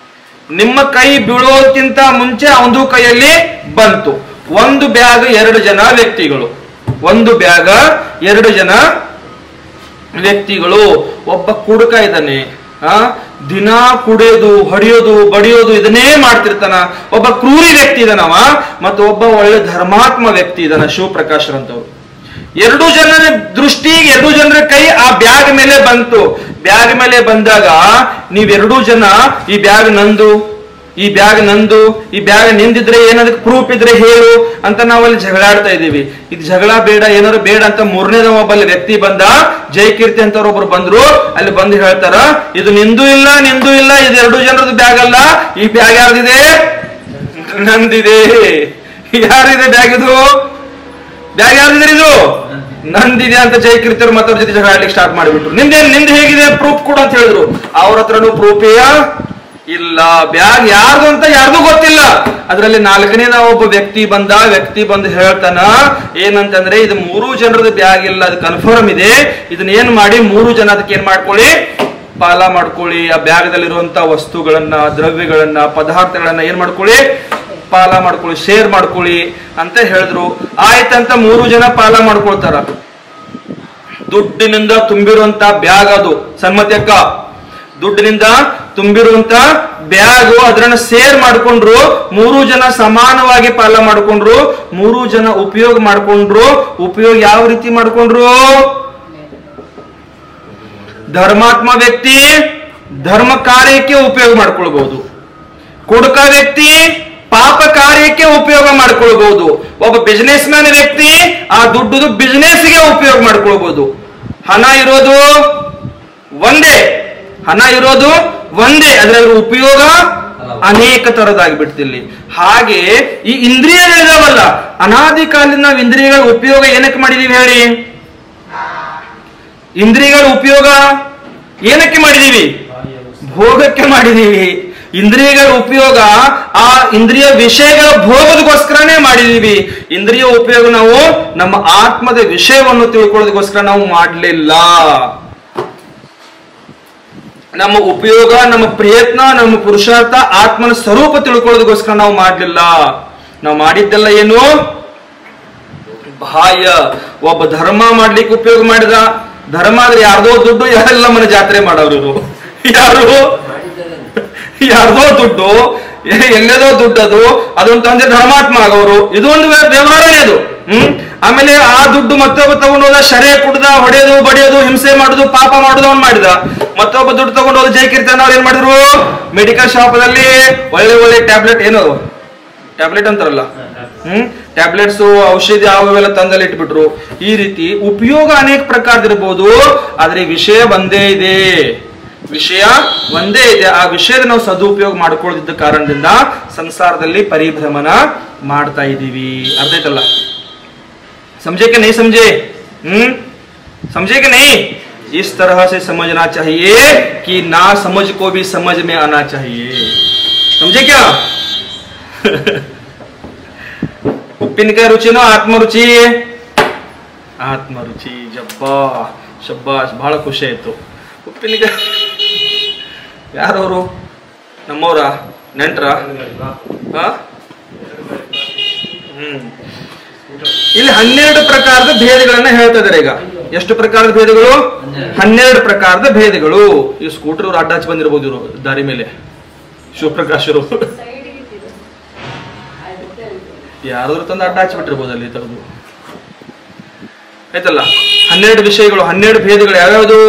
ನಿಮ್ಮ ಕೈ ಬೀಳೋಕ್ಕಿಂತ ಮುಂಚೆ ಅವನದು ಕೈಯಲ್ಲಿ ಬಂತು. ಒಂದು ಬ್ಯಾಗ್ 2 ಜನ ವ್ಯಕ್ತಿಗಳು, ಒಂದು ಬ್ಯಾಗ 2 ಜನ ವ್ಯಕ್ತಿಗಳು. ಒಬ್ಬ ಕುಡುಕ ಇದ್ದಾನೆ, ದಿನ ಕುಡಿಯೋದು, ಹೊಡೆಯೋದು, ಬಡಿಯೋದು ಇದನ್ನೇ ಮಾಡ್ತಿರ್ತಾನ. ಒಬ್ಬ ಕ್ರೂರಿ ವ್ಯಕ್ತಿ ಇದಾನವ, ಮತ್ತು ಒಬ್ಬ ಒಳ್ಳೆ ಧರ್ಮಾತ್ಮ ವ್ಯಕ್ತಿ ಇದಾನ, ಶಿವಪ್ರಕಾಶ್ರಂತವ್ರು. 2 ಜನರ ದೃಷ್ಟಿ, 2 ಜನರ ಕೈ ಆ ಬ್ಯಾಗ್ ಮೇಲೆ ಬಂತು. ಬ್ಯಾಗ್ ಮೇಲೆ ಬಂದಾಗ ನೀವ್ 2 ಜನ ಈ ಬ್ಯಾಗ್ ನಂದು, ಈ ಬ್ಯಾಗ್ ನಂದು, ಈ ಬ್ಯಾಗ್ ನಿಂದಿದ್ರೆ ಏನದಕ್ಕೆ ಪ್ರೂಫ್ ಇದ್ರೆ ಹೇಳು ಅಂತ ನಾವಲ್ಲಿ ಜಗಳಾಡ್ತಾ ಇದೀವಿ. ಇದು ಜಗಳ ಬೇಡ, ಏನಾದ್ರು ಬೇಡ ಅಂತ 3ನೇ ಒಬ್ಬಲ್ಲಿ ವ್ಯಕ್ತಿ ಬಂದ, ಜಯಕೀರ್ತಿ ಅಂತವ್ರು ಒಬ್ರು ಬಂದ್ರು. ಅಲ್ಲಿ ಬಂದು ಹೇಳ್ತಾರ, ಇದು ನಿಂದು ಇಲ್ಲ, ನಿಂದು ಇಲ್ಲ, ಇದು 2 ಜನರದ್ದು ಬ್ಯಾಗ್ ಅಲ್ಲ, ಈ ಬ್ಯಾಗ್ ಯಾರ್ದಿದೆ? ನಂದಿದೆ. ಯಾರಿದೆ ಬ್ಯಾಗ್? ಇದು ಬ್ಯಾಗ್ ಯಾರ್ದಿದೆ? ಇದು ನಂದಿದೆ ಅಂತ ಜಯಕೀರ್ತಿ ಅವ್ರು ಮತ್ತವ್ರ ಜೊತೆ ಜಗಳ ಆಡ್ಲಿಕ್ಕೆ ಸ್ಟಾರ್ಟ್ ಮಾಡಿಬಿಟ್ರು. ನಿಂದು ಹೇಗಿದೆ ಪ್ರೂಫ್ ಕೊಡು ಅಂತ ಹೇಳಿದ್ರು. ಅವ್ರ ಹತ್ರನು ಪ್ರೂಫೇ ಇಲ್ಲ. ಬ್ಯಾಗ್ ಯಾರ್ದು ಅಂತ ಯಾರ್ದು ಗೊತ್ತಿಲ್ಲ. ಅದ್ರಲ್ಲಿ 4ನೇ ಒಬ್ಬ ವ್ಯಕ್ತಿ ಬಂದು ಹೇಳ್ತಾನ ಏನಂತಂದ್ರೆ, ಇದು 3 ಜನರದ ಬ್ಯಾಗ್ ಇಲ್ಲ, ಅದು ಕನ್ಫರ್ಮ್ ಇದೆ. ಇದನ್ನ ಏನ್ ಮಾಡಿ 3 ಜನ ಅದಕ್ಕೆ ಏನ್ ಮಾಡ್ಕೊಳ್ಳಿ, ಪಾಲ ಮಾಡ್ಕೊಳ್ಳಿ. ಆ ಬ್ಯಾಗ್ದಲ್ಲಿರುವಂತ ವಸ್ತುಗಳನ್ನ, ದ್ರವ್ಯಗಳನ್ನ, ಪದಾರ್ಥಗಳನ್ನ ಏನ್ ಮಾಡ್ಕೊಳ್ಳಿ, ಪಾಲ ಮಾಡ್ಕೊಳ್ಳಿ, ಶೇರ್ ಮಾಡ್ಕೊಳ್ಳಿ ಅಂತ ಹೇಳಿದ್ರು. ಆಯ್ತಂತ 3 ಜನ ಪಾಲ ಮಾಡ್ಕೊಳ್ತಾರ. ದುಡ್ಡಿನಿಂದ ತುಂಬಿರುವಂತ ಬ್ಯಾಗ್ ಅದು, ಸನ್ಮತಿ ಅಕ್ಕ, ದುಡ್ಡಿನಿಂದ ತುಂಬಿರುವಂತ ಬ್ಯಾಗು, ಅದನ್ನ ಶೇರ್ ಮಾಡ್ಕೊಂಡ್ರು. 3 ಜನ ಸಮಾನವಾಗಿ ಪಾಲ ಮಾಡ್ಕೊಂಡ್ರು. 3 ಜನ ಉಪಯೋಗ ಮಾಡ್ಕೊಂಡ್ರು. ಉಪಯೋಗ ಯಾವ ರೀತಿ ಮಾಡ್ಕೊಂಡ್ರು? ಧರ್ಮಾತ್ಮ ವ್ಯಕ್ತಿ ಧರ್ಮ ಕಾರ್ಯಕ್ಕೆ ಉಪಯೋಗ ಮಾಡ್ಕೊಳ್ಬಹುದು. ಕುಡುಕ ವ್ಯಕ್ತಿ ಪಾಪ ಕಾರ್ಯಕ್ಕೆ ಉಪಯೋಗ ಮಾಡ್ಕೊಳ್ಬಹುದು. ಒಬ್ಬ ಬಿಸಿನೆಸ್ ಮ್ಯಾನ್ ವ್ಯಕ್ತಿ ಆ ದುಡ್ಡು ಬಿಸಿನೆಸ್ಗೆ ಉಪಯೋಗ ಮಾಡ್ಕೊಳ್ಬಹುದು. ಹಣ ಇರೋದು ಒಂದೇ, ಅದರ ಉಪಯೋಗ ಅನೇಕ ತರದಾಗಿಬಿಡ್ತಿಲ್ಲಿ. ಹಾಗೆ ಈ ಇಂದ್ರಿಯಗಳಿದಾವಲ್ಲ, ಅನಾದಿ ಕಾಲದಿಂದ ನಾವು ಇಂದ್ರಿಯಗಳ ಉಪಯೋಗ ಏನಕ್ಕೆ ಮಾಡಿದೀವಿ ಹೇಳಿ? ಇಂದ್ರಿಯಗಳ ಉಪಯೋಗ ಏನಕ್ಕೆ ಮಾಡಿದೀವಿ? ಭೋಗಕ್ಕೆ ಮಾಡಿದೀವಿ. ಇಂದ್ರಿಯಗಳ ಉಪಯೋಗ ಆ ಇಂದ್ರಿಯ ವಿಷಯಗಳ ಭೋಗದಗೋಸ್ಕರನೇ ಮಾಡಿದೀವಿ. ಇಂದ್ರಿಯ ಉಪಯೋಗ ನಾವು ನಮ್ಮ ಆತ್ಮದ ವಿಷಯವನ್ನು ತಿಳ್ಕೊಳ್ಳೋದಕ್ಕೋಸ್ಕರ ನಾವು ಮಾಡಲಿಲ್ಲ. ನಮ್ಮ ಉಪಯೋಗ, ನಮ್ಮ ಪ್ರಯತ್ನ, ನಮ್ಮ ಪುರುಷಾರ್ಥ ಆತ್ಮನ ಸ್ವರೂಪ ತಿಳ್ಕೊಳ್ಳೋದಕ್ಕೋಸ್ಕರ ನಾವು ಮಾಡಲಿಲ್ಲ. ನಾವು ಮಾಡಿದ್ದೆಲ್ಲ ಏನು? ಬಾಹ್ಯ. ಒಬ್ಬ ಧರ್ಮ ಮಾಡ್ಲಿಕ್ಕೆ ಉಪಯೋಗ ಮಾಡಿದ. ಧರ್ಮ ಆದ್ರೆ ಯಾರ್ದೋ ದುಡ್ಡು, ಯಾರೆಲ್ಲ ಮನೆ ಜಾತ್ರೆ ಮಾಡೋರು. ಯಾರ್ದೋ ದುಡ್ಡು, ಎಲ್ಲೇದೋ ದುಡ್ಡು, ಅದೊಂದು ತಂದೆ ಧರ್ಮಾತ್ಮ ಆಗೋರು. ಇದು ಒಂದು ವ್ಯವಹಾರನೇ ಅದು. ಆಮೇಲೆ ಆ ದುಡ್ಡು ಮತ್ತೊಬ್ಬ ತಗೊಂಡೋದ, ಶರೆ ಕುಡ್ದ, ಹೊಡೆಯೋದು, ಬಡಿಯೋದು, ಹಿಂಸೆ ಮಾಡುದು, ಪಾಪ ಮಾಡುದು ಅವ್ನು ಮಾಡಿದ. ಮತ್ತೊಬ್ಬ ದುಡ್ಡು ತಗೊಂಡೋದ ಜಯಕೀರ್ತಿ ಅವ್ರು ಏನ್ ಮಾಡಿದ್ರು? ಮೆಡಿಕಲ್ ಶಾಪ್ ದಲ್ಲಿ ಒಳ್ಳೆ ಟ್ಯಾಬ್ಲೆಟ್, ಏನು ಟ್ಯಾಬ್ಲೆಟ್ ಅಂತಾರಲ್ಲ, ಟ್ಯಾಬ್ಲೆಟ್ಸ್ ಔಷಧಿ ಅವೆಲ್ಲ ತಂದಲ್ಲಿ ಇಟ್ಬಿಟ್ರು. ಈ ರೀತಿ ಉಪಯೋಗ ಅನೇಕ ಪ್ರಕಾರದಿರ್ಬೋದು, ಆದ್ರೆ ವಿಷಯ ಒಂದೇ ಇದೆ, ವಿಷಯ ಒಂದೇ ಇದೆ. ಆ ವಿಷಯದ ನಾವು ಸದುಪಯೋಗ ಮಾಡ್ಕೊಳ್ಳದಿದ್ದ ಕಾರಣದಿಂದ ಸಂಸಾರದಲ್ಲಿ ಪರಿಭ್ರಮಣ ಮಾಡ್ತಾ ಇದ್ದೀವಿ. ಅರ್ಥ ಆಯ್ತಲ್ಲ? समझे कि नहीं समझे? समझे कि नहीं? इस तरह से समझना चाहिए कि ना समझ को भी समझ में आना चाहिए. समझे क्या? ಉಪ್ಪಿನಕಾಯಿ ರುಚಿನೋ ಆತ್ಮರುಚಿ? ಆತ್ಮರುಚಿ. ಜಬ್ಬಾ ಶಬ್ಬಾಷ್, ಬಹಳ ಖುಷಿ ಆಯ್ತು. ಉಪ್ಪಿನಕಾಯಿ ಯಾರವರು? ನಮ್ಮವ್ರ? ನೆಂಟ್ರ? ಇಲ್ಲಿ 12 ಪ್ರಕಾರದ ಭೇದಗಳನ್ನ ಹೇಳ್ತಾ ಇದಾರೆ. ಈಗ ಎಷ್ಟು ಪ್ರಕಾರದ ಭೇದಗಳು? 12 ಪ್ರಕಾರದ ಭೇದಗಳು. ಈ ಸ್ಕೂಟರ್ ಅಡ್ಡ ಹಚ್ಚಿ ಬಂದಿರಬಹುದು ಇವರು ದಾರಿ ಮೇಲೆ. ಶಿವಪ್ರಕಾಶರು ಯಾರಾದ್ರೂ ತಂದು ಅಡ್ಡ ಹಚ್ಚಿಬಿಟ್ಟಿರ್ಬೋದು ಅಲ್ಲಿ ತರದು. ಆಯ್ತಲ್ಲ? 12 ವಿಷಯಗಳು, 12 ಭೇದಗಳು ಯಾವ್ಯಾವುದು?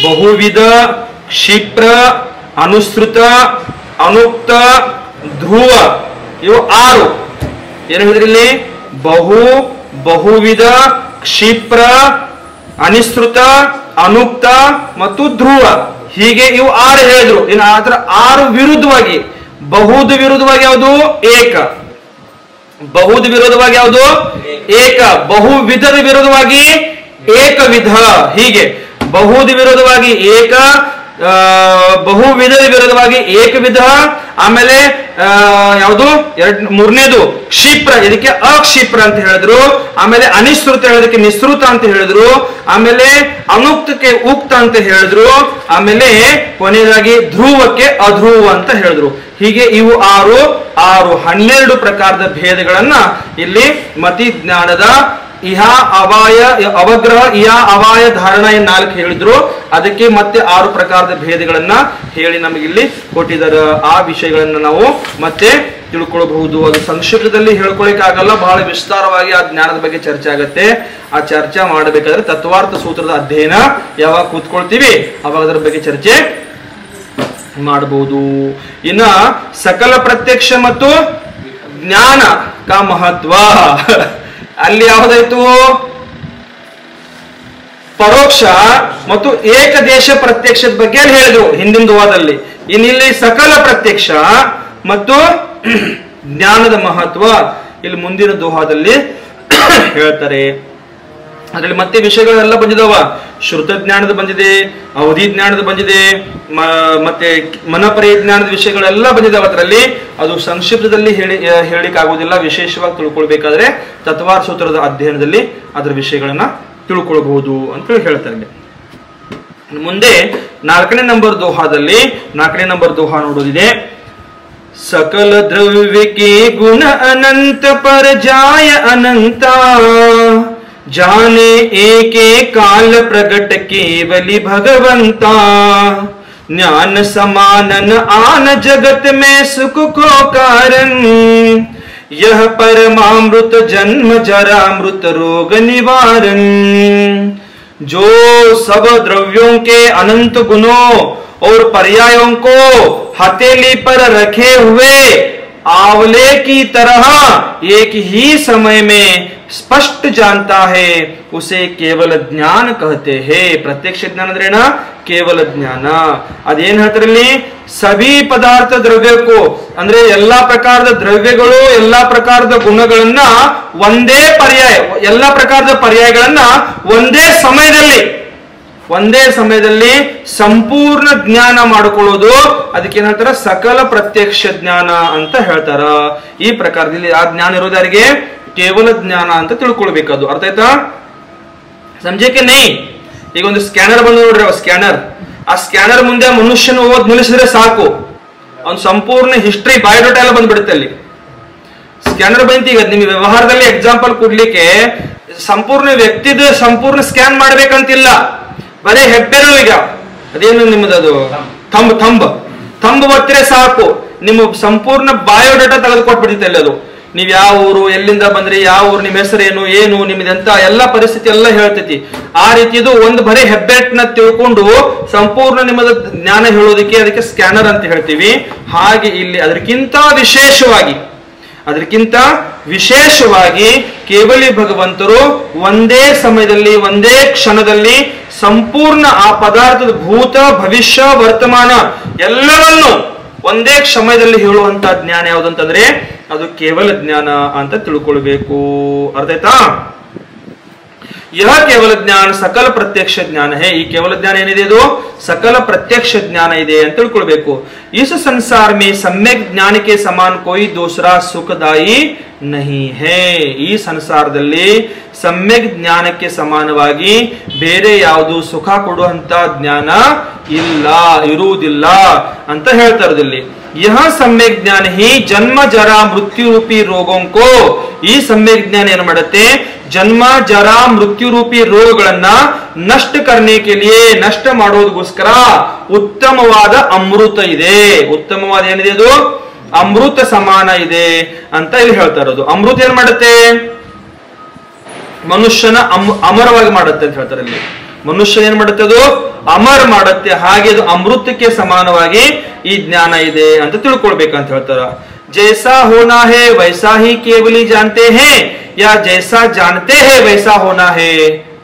ಬಹುವಿಧ, ಕ್ಷಿಪ್ರ, ಅನುಸೃತ, ಅನುಕ್ತ, ಧ್ರುವ. ಇವು 6. ಏನು ಹೇಳಿದ್ರಿ ಇಲ್ಲಿ? ಬಹುವಿಧ, ಕ್ಷಿಪ್ರ, ಅನಿಸೃತ, ಅನುಕ್ತ ಮತ್ತು ಧ್ರುವ. ಹೀಗೆ ಇವು 6 ಹೇಳಿದ್ರು. ಇನ್ನು ಆತರ 6 ವಿರುದ್ಧವಾಗಿ, ಬಹುದ ವಿರುದ್ಧವಾಗಿ ಯಾವುದು? ಏಕ. ಬಹುದ ವಿರೋಧವಾಗಿ ಯಾವುದು? ಏಕ. ಬಹುವಿಧದ ವಿರೋಧವಾಗಿ ಏಕವಿಧ. ಹೀಗೆ ಬಹುದ ವಿರೋಧವಾಗಿ ಏಕ, ಬಹುವಿಧದ ವಿರೋಧವಾಗಿ ಏಕವಿಧ. ಆಮೇಲೆ ಯಾವುದು? ಮೂರನೇದು ಕ್ಷಿಪ್ರ, ಇದಕ್ಕೆ ಅಕ್ಷಿಪ್ರ ಅಂತ ಹೇಳಿದ್ರು. ಆಮೇಲೆ ಅನಿಸೃತ ಹೇಳೋದಕ್ಕೆ ನಿಸೃತ ಅಂತ ಹೇಳಿದ್ರು. ಆಮೇಲೆ ಅನುಕ್ತಕ್ಕೆ ಉಕ್ತ ಅಂತ ಹೇಳಿದ್ರು. ಆಮೇಲೆ ಕೊನೆಯದಾಗಿ ಧ್ರುವಕ್ಕೆ ಅಧ್ರುವ ಅಂತ ಹೇಳಿದ್ರು. ಹೀಗೆ ಇವು 12 ಪ್ರಕಾರದ ಭೇದಗಳನ್ನ ಇಲ್ಲಿ ಮತಿ ಜ್ಞಾನದ ಇಹ ಅವಾಯ ಅವಗ್ರಹ ಇಹ ಅವಾಯ ಧಾರಣ 4 ಹೇಳಿದ್ರು. ಅದಕ್ಕೆ ಮತ್ತೆ 6 ಪ್ರಕಾರದ ಭೇದಗಳನ್ನ ಹೇಳಿ ನಮಗಿಲ್ಲಿ ಕೊಟ್ಟಿದ್ದಾರೆ. ಆ ವಿಷಯಗಳನ್ನ ನಾವು ಮತ್ತೆ ತಿಳ್ಕೊಳ್ಬಹುದು. ಅದು ಸಂಕ್ಷಿಪ್ತದಲ್ಲಿ ಹೇಳ್ಕೊಳಕ್ ಆಗಲ್ಲ, ಬಹಳ ವಿಸ್ತಾರವಾಗಿ ಆ ಜ್ಞಾನದ ಬಗ್ಗೆ ಚರ್ಚೆ ಆಗತ್ತೆ. ಆ ಚರ್ಚೆ ಮಾಡಬೇಕಾದ್ರೆ ತತ್ವಾರ್ಥ ಸೂತ್ರದ ಅಧ್ಯಯನ ಯಾವಾಗ ಕೂತ್ಕೊಳ್ತೀವಿ ಅವಾಗ ಅದರ ಬಗ್ಗೆ ಚರ್ಚೆ ಮಾಡಬಹುದು. ಇನ್ನ ಸಕಲ ಪ್ರತ್ಯಕ್ಷ ಮತ್ತು ಜ್ಞಾನ ಕ ಮಹತ್ವ ಅಲ್ಲಿ ಯಾವುದಾಯ್ತು? ಪರೋಕ್ಷ ಮತ್ತು ಏಕದೇಶ ಪ್ರತ್ಯಕ್ಷದ ಬಗ್ಗೆ ಹೇಳಿದ್ರು ಹಿಂದಿನ ದೋಹದಲ್ಲಿ. ಇನ್ನಿಲ್ಲಿ ಸಕಲ ಪ್ರತ್ಯಕ್ಷ ಮತ್ತು ಜ್ಞಾನದ ಮಹತ್ವ ಇಲ್ಲಿ ಮುಂದಿನ ದೋಹದಲ್ಲಿ ಹೇಳ್ತಾರೆ. ಅದರಲ್ಲಿ ಮತ್ತೆ ವಿಷಯಗಳೆಲ್ಲ ಬಂದಿದಾವ. ಶ್ರುತ ಜ್ಞಾನದ ಬಂದಿದೆ, ಅವಧಿ ಜ್ಞಾನದ ಬಂದಿದೆ, ಮತ್ತೆ ಮನಪರಿ ಜ್ಞಾನದ ವಿಷಯಗಳೆಲ್ಲ ಬಂದಿದಾವ. ಅದರಲ್ಲಿ ಅದು ಸಂಕ್ಷಿಪ್ತದಲ್ಲಿ ಹೇಳಿಕ್ ಆಗುವುದಿಲ್ಲ. ವಿಶೇಷವಾಗಿ ತಿಳ್ಕೊಳ್ಬೇಕಾದ್ರೆ ತತ್ವಾರ್ ಸೂತ್ರದ ಅಧ್ಯಯನದಲ್ಲಿ ಅದರ ವಿಷಯಗಳನ್ನ ತಿಳ್ಕೊಳ್ಬಹುದು ಅಂತ ಹೇಳ್ತಾರೆ. ಮುಂದೆ 4ನೇ ನಂಬರ್ ದೋಹಾದಲ್ಲಿ 4ನೇ ನಂಬರ್ ದೋಹಾ ನೋಡೋದಿದೆ. सकल द्रव्य के गुण अनंत पर जाय अनंता, जाने एक काल प्रगट केवली भगवंता, ज्ञान समानन आन जगत में सुख को कारण, यह परमामृत जन्म जरा मृत रोग निवारण। जो सब द्रव्यों के अनंत गुणों और पर्यायों को हथेली पर रखे हुए आंवले की तरह एक ही समय में स्पष्ट जानता है, उसे केवल ज्ञान कहते हैं। प्रत्यक्ष ज्ञान अंद्रेನ ಕೇವಲ ಜ್ಞಾನ. ಅದೇನ್ ಹೇಳ್ತಾರಲ್ಲಿ? ಸಭಿ ಪದಾರ್ಥ ದ್ರವ್ಯಕ್ಕೂ ಅಂದ್ರೆ ಎಲ್ಲಾ ಪ್ರಕಾರದ ದ್ರವ್ಯಗಳು ಎಲ್ಲಾ ಪ್ರಕಾರದ ಗುಣಗಳನ್ನ ಒಂದೇ ಪರ್ಯಾಯ, ಎಲ್ಲಾ ಪ್ರಕಾರದ ಪರ್ಯಾಯಗಳನ್ನ ಒಂದೇ ಸಮಯದಲ್ಲಿ ಸಂಪೂರ್ಣ ಜ್ಞಾನ ಮಾಡಿಕೊಳ್ಳೋದು ಅದಕ್ಕೆ ಏನ್ ಹೇಳ್ತಾರ? ಸಕಲ ಪ್ರತ್ಯಕ್ಷ ಜ್ಞಾನ ಅಂತ ಹೇಳ್ತಾರ. ಈ ಪ್ರಕಾರದಲ್ಲಿ ಆ ಜ್ಞಾನ ಇರೋದು ಯಾರಿಗೆ? ಕೇವಲ ಜ್ಞಾನ ಅಂತ ತಿಳ್ಕೊಳ್ಬೇಕದು. ಅರ್ಥ ಆಯ್ತಾ? ಸಂಜೆಕ್ಕೆ ನೈ. ಈಗ ಒಂದು ಸ್ಕ್ಯಾನರ್ ಬಂದು ನೋಡ್ರಿ, ಸ್ಕ್ಯಾನರ್. ಆ ಸ್ಕ್ಯಾನರ್ ಮುಂದೆ ಮನುಷ್ಯನ ಓದ್ ನಿಲ್ಲಿಸಿದ್ರೆ ಸಾಕು, ಅವ್ನ ಸಂಪೂರ್ಣ ಹಿಸ್ಟ್ರಿ ಬಯೋಡೇಟಾ ಎಲ್ಲ ಬಂದ್ಬಿಡುತ್ತೆ ಅಲ್ಲಿ. ಸ್ಕ್ಯಾನರ್ ಬಂತು. ಈಗ ನಿಮ್ಗೆ ವ್ಯವಹಾರದಲ್ಲಿ ಎಕ್ಸಾಂಪಲ್ ಕೊಡ್ಲಿಕ್ಕೆ ಸಂಪೂರ್ಣ ವ್ಯಕ್ತಿದ ಸಂಪೂರ್ಣ ಸ್ಕ್ಯಾನ್ ಮಾಡ್ಬೇಕಂತಿಲ್ಲ, ಬರೇ ಹೆಬ್ಬೆರಳು. ಈಗ ಅದೇನು ನಿಮ್ಮದು ಥಂಬ್ ಒತ್ತಿರೆ ಸಾಕು, ನಿಮ್ಮ ಸಂಪೂರ್ಣ ಬಯೋಡೇಟಾ ತೆಗೆದುಕೊಟ್ಬಿಡ್ತೈತೆ ಅಲ್ಲಿ. ಅದು ನೀವ್ ಯಾವ ಊರು, ಎಲ್ಲಿಂದ ಬಂದ್ರಿ, ಯಾವ ಊರು, ನಿಮ್ಮ ಹೆಸರೇನು, ಏನು ನಿಮ್ದೆಂತ ಎಲ್ಲ ಪರಿಸ್ಥಿತಿ ಎಲ್ಲ ಹೇಳ್ತೈತಿ. ಆ ರೀತಿದು ಒಂದು ಬರೀ ಹೆಬ್ಬೆಟ್ನ ತಿಳ್ಕೊಂಡು ಸಂಪೂರ್ಣ ನಿಮ್ಮದ ಜ್ಞಾನ ಹೇಳೋದಕ್ಕೆ ಅದಕ್ಕೆ ಸ್ಕ್ಯಾನರ್ ಅಂತ ಹೇಳ್ತೀವಿ. ಹಾಗೆ ಇಲ್ಲಿ ಅದಕ್ಕಿಂತ ವಿಶೇಷವಾಗಿ ಅದಕ್ಕಿಂತ ವಿಶೇಷವಾಗಿ ಕೇವಲಿ ಭಗವಂತರು ಒಂದೇ ಸಮಯದಲ್ಲಿ ಒಂದೇ ಕ್ಷಣದಲ್ಲಿ ಸಂಪೂರ್ಣ ಆ ಪದಾರ್ಥದ ಭೂತ ಭವಿಷ್ಯ ವರ್ತಮಾನ ಎಲ್ಲವನ್ನೂ ಒಂದೇ ಸಮಯದಲ್ಲಿ ಹೇಳುವಂತ ಜ್ಞಾನ ಯಾವುದಂತಂದ್ರೆ ಅದು ಕೇವಲ ಜ್ಞಾನ ಅಂತ ತಿಳ್ಕೊಳ್ಬೇಕು. ಅರ್ಥ ಆಯ್ತಾ? यह केवल ज्ञान सकल प्रत्यक्ष ज्ञान है. ಈ ಕೇವಲ ಜ್ಞಾನ ಏನಿದೆ ಇದು सकल प्रत्यक्ष ज्ञान ಇದೆ ಅಂತ ತಿಳ್ಕೊಳ್ಬೇಕು. इस संसार में सम्यक ज्ञान के समान कोई दूसरा सुखदायी नहीं है. ಈ ಸಂಸಾರದಲ್ಲಿ ಸಮ್ಯಕ್ ಜ್ಞಾನಕ್ಕೆ ಸಮಾನವಾಗಿ ಬೇರೆ ಯಾವುದು ಸುಖ ಕೊಡುವಂತ ಜ್ಞಾನ ಇಲ್ಲ, ಇರುವುದಿಲ್ಲ ಅಂತ ಹೇಳ್ತಾ ಇರೋದಿಲ್ಲಿ. यह सम्यक ज्ञान ही जन्म जरा मृत्यु रूपी रोगों को, ಈ ಸಮ್ಯಕ್ ಜ್ಞಾನ ಏನು ಮಾಡುತ್ತೆ, ಜನ್ಮ ಜರಾ ಮೃತ್ಯು ರೂಪಿ ರೋಗಗಳನ್ನ ನಷ್ಟ ಕರ್ನೆ ಕೆ ಲಿಯೆ, ನಷ್ಟ ಮಾಡೋದಕ್ಕೋಸ್ಕರ ಉತ್ತಮವಾದ ಅಮೃತ ಇದೆ. ಉತ್ತಮವಾದ ಏನಿದೆ ಅದು ಅಮೃತ ಸಮಾನ ಇದೆ ಅಂತ ಇಲ್ಲಿ ಹೇಳ್ತಾ ಇರೋದು. ಅಮೃತ ಏನ್ ಮಾಡುತ್ತೆ, ಮನುಷ್ಯನ ಅಮರವಾಗಿ ಮಾಡುತ್ತೆ ಅಂತ ಹೇಳ್ತಾರೆ ಇಲ್ಲಿ. ಮನುಷ್ಯ ಏನ್ ಮಾಡುತ್ತೆ, ಅದು ಅಮರ ಮಾಡುತ್ತೆ. ಹಾಗೆ ಅದು ಅಮೃತಕ್ಕೆ ಸಮಾನವಾಗಿ ಈ ಜ್ಞಾನ ಇದೆ ಅಂತ ತಿಳ್ಕೊಳ್ಬೇಕಂತ ಹೇಳ್ತಾರ. ಜೈಸಾ ಹೋನಾ ಹೇ ವೈಸಾ ಹಿ ಕೇವಲಿ ಜಾನ್ತೆ ಹೇ ಯಾ ಜೈಸಾ ಜಾನ್ತೆ ಹೇ ವೈಸಾ ಹೋನಾ ಹೇ.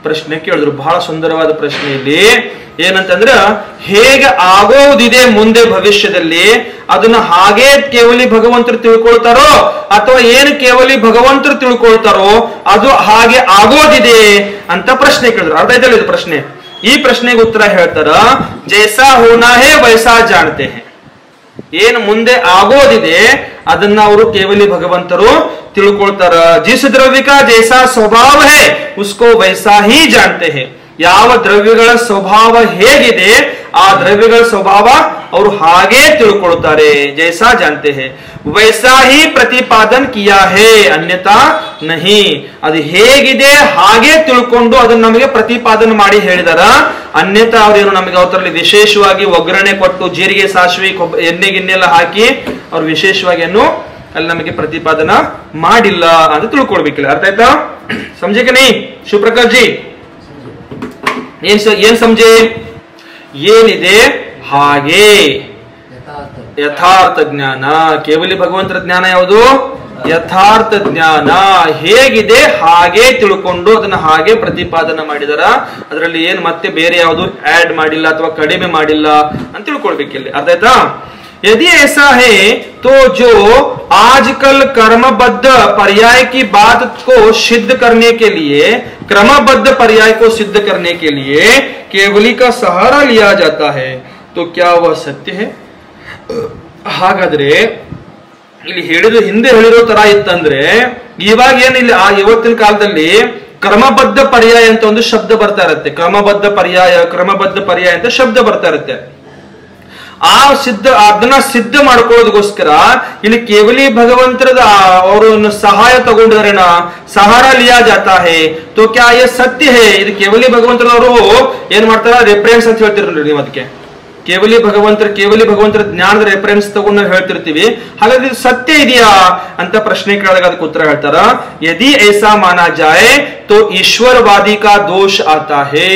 ಪ್ರಶ್ನೆ ಕೇಳಿದ್ರು, ಬಹಳ ಸುಂದರವಾದ ಪ್ರಶ್ನೆ ಇಲ್ಲಿ. ಏನಂತಂದ್ರ ಹೇಗೆ ಆಗೋದಿದೆ ಮುಂದೆ ಭವಿಷ್ಯದಲ್ಲಿ ಅದನ್ನ ಹಾಗೆ ಕೇವಲಿ ಭಗವಂತರು ತಿಳ್ಕೊಳ್ತಾರೋ ಅಥವಾ ಏನು ಕೇವಲಿ ಭಗವಂತರು ತಿಳ್ಕೊಳ್ತಾರೋ ಅದು ಹಾಗೆ ಆಗೋದಿದೆ ಅಂತ ಪ್ರಶ್ನೆ ಕೇಳಿದ್ರು. ಅರ್ಥ ಆಯ್ತಲ್ಲ ಇದು ಪ್ರಶ್ನೆ? ಈ ಪ್ರಶ್ನೆಗೆ ಉತ್ತರ ಹೇಳ್ತಾರ, ಜೈಸಾ ಹೋನಾ ಹೇ ವೈಸಾ ಜಾನ್ತೆ ಹೇ. ಏನು ಮುಂದೆ ಆಗೋದಿದೆ ಅದನ್ನ ಅವರು ಕೇವಲಿ ಭಗವಂತರು ತಿಳ್ಕೊಳ್ತಾರ. ಜಿಸ್ ದ್ರವ್ಯ ಕಾ ಜೈಸಾ ಸ್ವಭಾವ ಹೇ ಉಸ್ಕೋ ವೈಸಾ ಹಿ ಜಾನ್ತೆ ಹೇ. ಯಾವ ದ್ರವ್ಯಗಳ ಸ್ವಭಾವ ಹೇಗಿದೆ ಆ ದ್ರವ್ಯಗಳ ಸ್ವಭಾವ ಅವರು ಹಾಗೆ ತಿಳ್ಕೊಳ್ತಾರೆ. ಜೈಸಾ ಜಾನ್ತೆ ಹೇ ವೈಸಾ ಹಿ ಪ್ರತಿಪಾದನ್ ಕಿಯಾ ಹೇ ಅನ್ಯತಾ ನಹಿ. ಅದು ಹೇಗಿದೆ ಹಾಗೆ ತಿಳ್ಕೊಂಡು ಅದನ್ನ ನಮಗೆ ಪ್ರತಿಪಾದನೆ ಮಾಡಿ ಹೇಳಿದಾರ. ಅನ್ಯತಾ ಅವ್ರೇನು ನಮಗೆ ಅವರಲ್ಲಿ ವಿಶೇಷವಾಗಿ ಒಗ್ಗರಣೆ ಕೊಟ್ಟು ಜೀರಿಗೆ ಸಾಸಿವೆ ಎಣ್ಣೆ ಗಿಣ್ಣೆಲ್ಲ ಹಾಕಿ ಅವ್ರು ವಿಶೇಷವಾಗಿ ಏನು ಅಲ್ಲಿ ನಮಗೆ ಪ್ರತಿಪಾದನ ಮಾಡಿಲ್ಲ ಅಂತ ತಿಳ್ಕೊಳ್ಬೇಕಿಲ್ಲ. ಅರ್ಥ ಆಯ್ತಾ? ಸಮझे नहीं ಶಿವಪ್ರಕಾಶ್ ಜಿ? ಏನ್ ಸಮझे? ಏನಿದೆ ಹಾಗೆ ಯಥಾರ್ಥ ಜ್ಞಾನ. ಕೇವಲಿ ಭಗವಂತರ ಜ್ಞಾನ ಯಾವುದು? ಯಥಾರ್ಥ ಜ್ಞಾನ. ಹೇಗಿದೆ ಹಾಗೆ ತಿಳ್ಕೊಂಡು ಅದನ್ನ ಹಾಗೆ ಪ್ರತಿಪಾದನೆ ಮಾಡಿದಾರ. ಅದರಲ್ಲಿ ಏನ್ ಮತ್ತೆ ಬೇರೆ ಯಾವುದು ಆಡ್ ಮಾಡಿಲ್ಲ ಅಥವಾ ಕಡಿಮೆ ಮಾಡಿಲ್ಲ ಅಂತ ತಿಳ್ಕೊಳ್ಬೇಕಿಲ್ಲ. ಅರ್ಥ ಆಯ್ತಾ? यदि ऐसा है तो जो आजकल क्रमबद्ध पर्याय की बात को सिद्ध करने के लिए, क्रमबद्ध पर्याय को सिद्ध करने के लिए केवली का सहारा लिया जाता है तो क्या वह सत्य है? ಹಾಗಾದ್ರೆ ಇಲ್ಲಿ ಹೇಳಿದ್ರು, ಹಿಂದೆ ಹೇಳಿರೋ ತರ ಇತ್ತಂದ್ರೆ ಇವಾಗ ಏನ್ ಇಲ್ಲಿ ಆ ಇವತ್ತಿನ ಕಾಲದಲ್ಲಿ ಕ್ರಮಬದ್ಧ ಪರ್ಯಾಯ ಅಂತ ಒಂದು ಶಬ್ದ ಬರ್ತಾ ಇರುತ್ತೆ. ಕ್ರಮಬದ್ಧ ಪರ್ಯಾಯ ಅಂತ ಶಬ್ದ ಬರ್ತಾ ಇರುತ್ತೆ. ಆ ಅದನ್ನ ಸಿದ್ಧ ಮಾಡ್ಕೊಳ್ಳೋದಕ್ಕೋಸ್ಕರ ಇಲ್ಲಿ ಕೇವಲಿ ಭಗವಂತರದ ಅವರು ಸಹಾಯ ತಗೊಂಡಿದಾರೇನ, ಸಹಾರ ಲಿಯಾ ಜಾತಾ ಹೇ ತೋ ಕ್ಯಾ ಯೇ ಸತ್ಯ ಹೇ? ಇದು ಕೇವಲಿ ಭಗವಂತರವರು ಏನ್ ಮಾಡ್ತಾರ, ರೆಫರೆನ್ಸ್ ಅಂತ ಹೇಳ್ತಿರಲ್ರಿ ನೀವು. ಅದಕ್ಕೆ ಕೇವಲಿ ಭಗವಂತರ ಜ್ಞಾನದ ರೆಫರೆನ್ಸ್ ತಗೊಂಡು ನಾವು ಹೇಳ್ತಿರ್ತೀವಿ. ಹಾಗಾದ್ರೆ ಇದು ಸತ್ಯ ಇದೆಯಾ ಅಂತ ಪ್ರಶ್ನೆ ಕೇಳಿದಾಗ ಅದಕ್ಕೆ ಉತ್ತರ ಹೇಳ್ತಾರ, ಯದಿ ಐಸಾ ಮಾನಾ ಜಾಯೆ ತೋ ಈಶ್ವರವಾದಿ ಕಾ ದೋಷ ಆತಾ ಹೇ.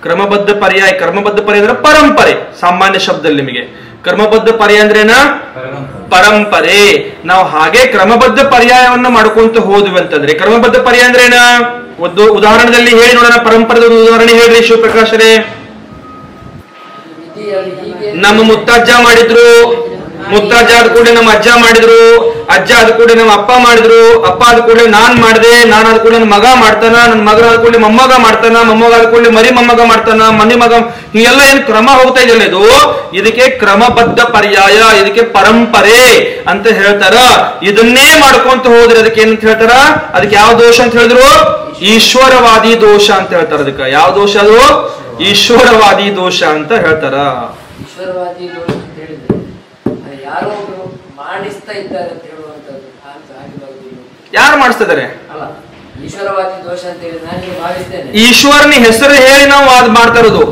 ಕ್ರಮಬದ್ಧ ಪರ್ಯಾಯ ಅಂದ್ರೆ ಪರಂಪರೆ. ಸಾಮಾನ್ಯ ಶಬ್ದದಲ್ಲಿ ನಿಮಗೆ ಕ್ರಮಬದ್ಧ ಪರ್ಯಾಯ ಅಂದ್ರೇನ? ಪರಂಪರೆ. ನಾವು ಹಾಗೆ ಕ್ರಮಬದ್ಧ ಪರ್ಯಾಯವನ್ನು ಮಾಡ್ಕೊಂತ ಹೋದ್ವಿ ಅಂತಂದ್ರೆ ಕ್ರಮಬದ್ಧ ಪರ್ಯಾಯ ಅಂದ್ರೇನ? ಒಂದು ಉದಾಹರಣೆಯಲ್ಲಿ ಹೇಳಿ ನೋಡೋಣ. ಪರಂಪರೆದ ಉದಾಹರಣೆ ಹೇಳ್ರಿ ಶಿವಪ್ರಕಾಶರೇ. ನಮ್ಮ ಮುತ್ತಜ್ಜ ಮಾಡಿದ್ರು, ಮುತ್ತಜ್ಜ ಆದ ಕೂಡಲೇ ನಮ್ಮ ಅಜ್ಜ ಮಾಡಿದ್ರು, ಅಜ್ಜ ಆದ ಕೂಡಲೇ ನಮ್ಮ ಅಪ್ಪ ಮಾಡಿದ್ರು, ಅಪ್ಪ ಆದ ಕೂಡಲೇ ನಾನ್ ಮಾಡಿದೆ, ನಾನು ಆದ ಕೂಡಲೇ ನನ್ನ ಮಗ ಮಾಡ್ತಾನ, ನನ್ನ ಮಗ ಆದ ಕೂಡಲೇ ಮೊಮ್ಮಗ ಮಾಡ್ತಾನ, ಮೊಮ್ಮಗ ಆದ ಕೂಡಲೇ ಮರಿ ಮೊಮ್ಮಗ ಮಾಡ್ತಾನ, ಮನಿ ಮಗ. ಹೀಗೆಲ್ಲ ಏನ್ ಕ್ರಮ ಹೋಗ್ತಾ ಇದೆಯಲ್ಲ ಇದು, ಇದಕ್ಕೆ ಕ್ರಮಬದ್ಧ ಪರ್ಯಾಯ, ಇದಕ್ಕೆ ಪರಂಪರೆ ಅಂತ ಹೇಳ್ತಾರ. ಇದನ್ನೇ ಮಾಡ್ಕೊಂತ ಹೋದ್ರೆ ಅದಕ್ಕೆ ಏನಂತ ಹೇಳ್ತಾರ? ಅದಕ್ಕೆ ಯಾವ ದೋಷ ಅಂತ ಹೇಳಿದ್ರು? ಈಶ್ವರವಾದಿ ದೋಷ ಅಂತ ಹೇಳ್ತಾರ. ಅದಕ್ಕೆ ಯಾವ ದೋಷ? ಅದು ಈಶ್ವರವಾದಿ ದೋಷ ಅಂತ ಹೇಳ್ತಾರ.
ಈಶ್ವರವಾದಿ ದೋಷ ಅಂತ ಹೇಳಿದ್ರೆ ಯಾರೋ ಒಬ್ರು ಮಾಡಿಸ್ತಾ ಇದ್ದಾರೆ ಅಂತ ಹೇಳುವಂತದ್ದು.
ಯಾರು ಮಾಡಿಸ್ತಾ ಇದಾರೆ?
ಅಲ್ಲ, ಈಶ್ವರವಾದಿ ದೋಷ ಅಂತ ಹೇಳಿ ನಾನು ಭಾವಿಸ್ತೇನೆ.
ಈಶ್ವರನ ಹೆಸರು ಹೇಳಿ ನಾವು ಅದು ಮಾಡ್ತಾ ಇರೋದು.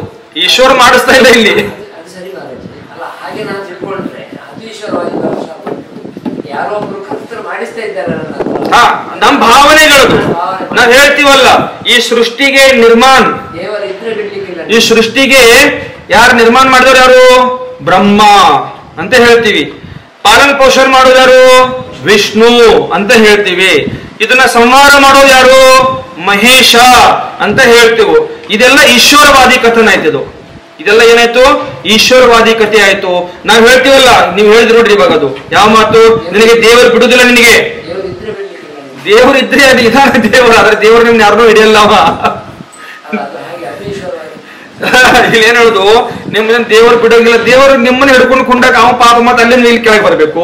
ಈಶ್ವರ ಮಾಡಿಸ್ತಾ ಇಲ್ಲ ಇಲ್ಲಿ.
ಅದು ಸರಿ ಅಲ್ಲ, ಹಾಗೆ ನಾನು ತಿಳ್ಕೊಂಡ್ರೆ ಅದು ಈಶ್ವರವಾದಿ ದೋಷ. ಯಾರೋ ಒಬ್ರು ಕರ್ತರು ಮಾಡಿಸ್ತಾ ಇದ್ದಾರೆ.
ನಮ್ ಭಾವನೆಗಳದು ನಾವ್ ಹೇಳ್ತೀವಲ್ಲ, ಈ ಸೃಷ್ಟಿಗೆ ನಿರ್ಮಾಣ
ದೇವರ ಇದ್ರೆ ಬಿಡ್ಲಿಕ್ಕಿಲ್ಲ.
ಈ ಸೃಷ್ಟಿಗೆ ಯಾರು ನಿರ್ಮಾಣ ಮಾಡಿದವರು? ಯಾರು? ಬ್ರಹ್ಮ ಅಂತ ಹೇಳ್ತೀವಿ. ಪಾಲನ್ ಪೋಷಣೆ ಮಾಡೋದು ಯಾರು? ವಿಷ್ಣು ಅಂತ ಹೇಳ್ತೀವಿ. ಇದನ್ನ ಸಂಹಾರ ಮಾಡೋದು ಯಾರು? ಮಹೇಶ ಅಂತ ಹೇಳ್ತೀವಿ. ಇದೆಲ್ಲ ಈಶ್ವರವಾದಿ ಕಥನ ಆಯ್ತು. ಇದೆಲ್ಲ ಏನಾಯ್ತು? ಈಶ್ವರವಾದಿ ಕಥೆ ಆಯ್ತು. ನಾವ್ ಹೇಳ್ತೀವಲ್ಲ, ನೀವು ಹೇಳಿದ್ರಿ ನೋಡ್ರಿ ಇವಾಗ ಅದು ಯಾವ ಮಾತು? ನಿನಗೆ ದೇವರು ಬಿಡುದಿಲ್ಲ, ನಿನಗೆ ದೇವರು ಇದ್ರೆ ಅದು ಇದಾನ ದೇವರು, ಆದ್ರೆ ದೇವರು ನಿಮ್ನ ಯಾರನ್ನೂ ಹಿಡಿಯಲ್ಲ ಅವ. ಇಲ್ಲಿ ಏನ್ ಹೇಳುದು? ನಿಮ್ಮನ್ನ ದೇವರು ಬಿಡೋಂಗಿಲ್ಲ. ದೇವರು ನಿಮ್ಮನ್ನ ಹಿಡ್ಕೊಂಡು ಕುಂಡಾಗ ಅವ ಪಾಪ ಮತ್ತೆ ಅಲ್ಲಿಂದ ಇಲ್ಲಿ ಕೆಳಗೆ ಬರ್ಬೇಕು.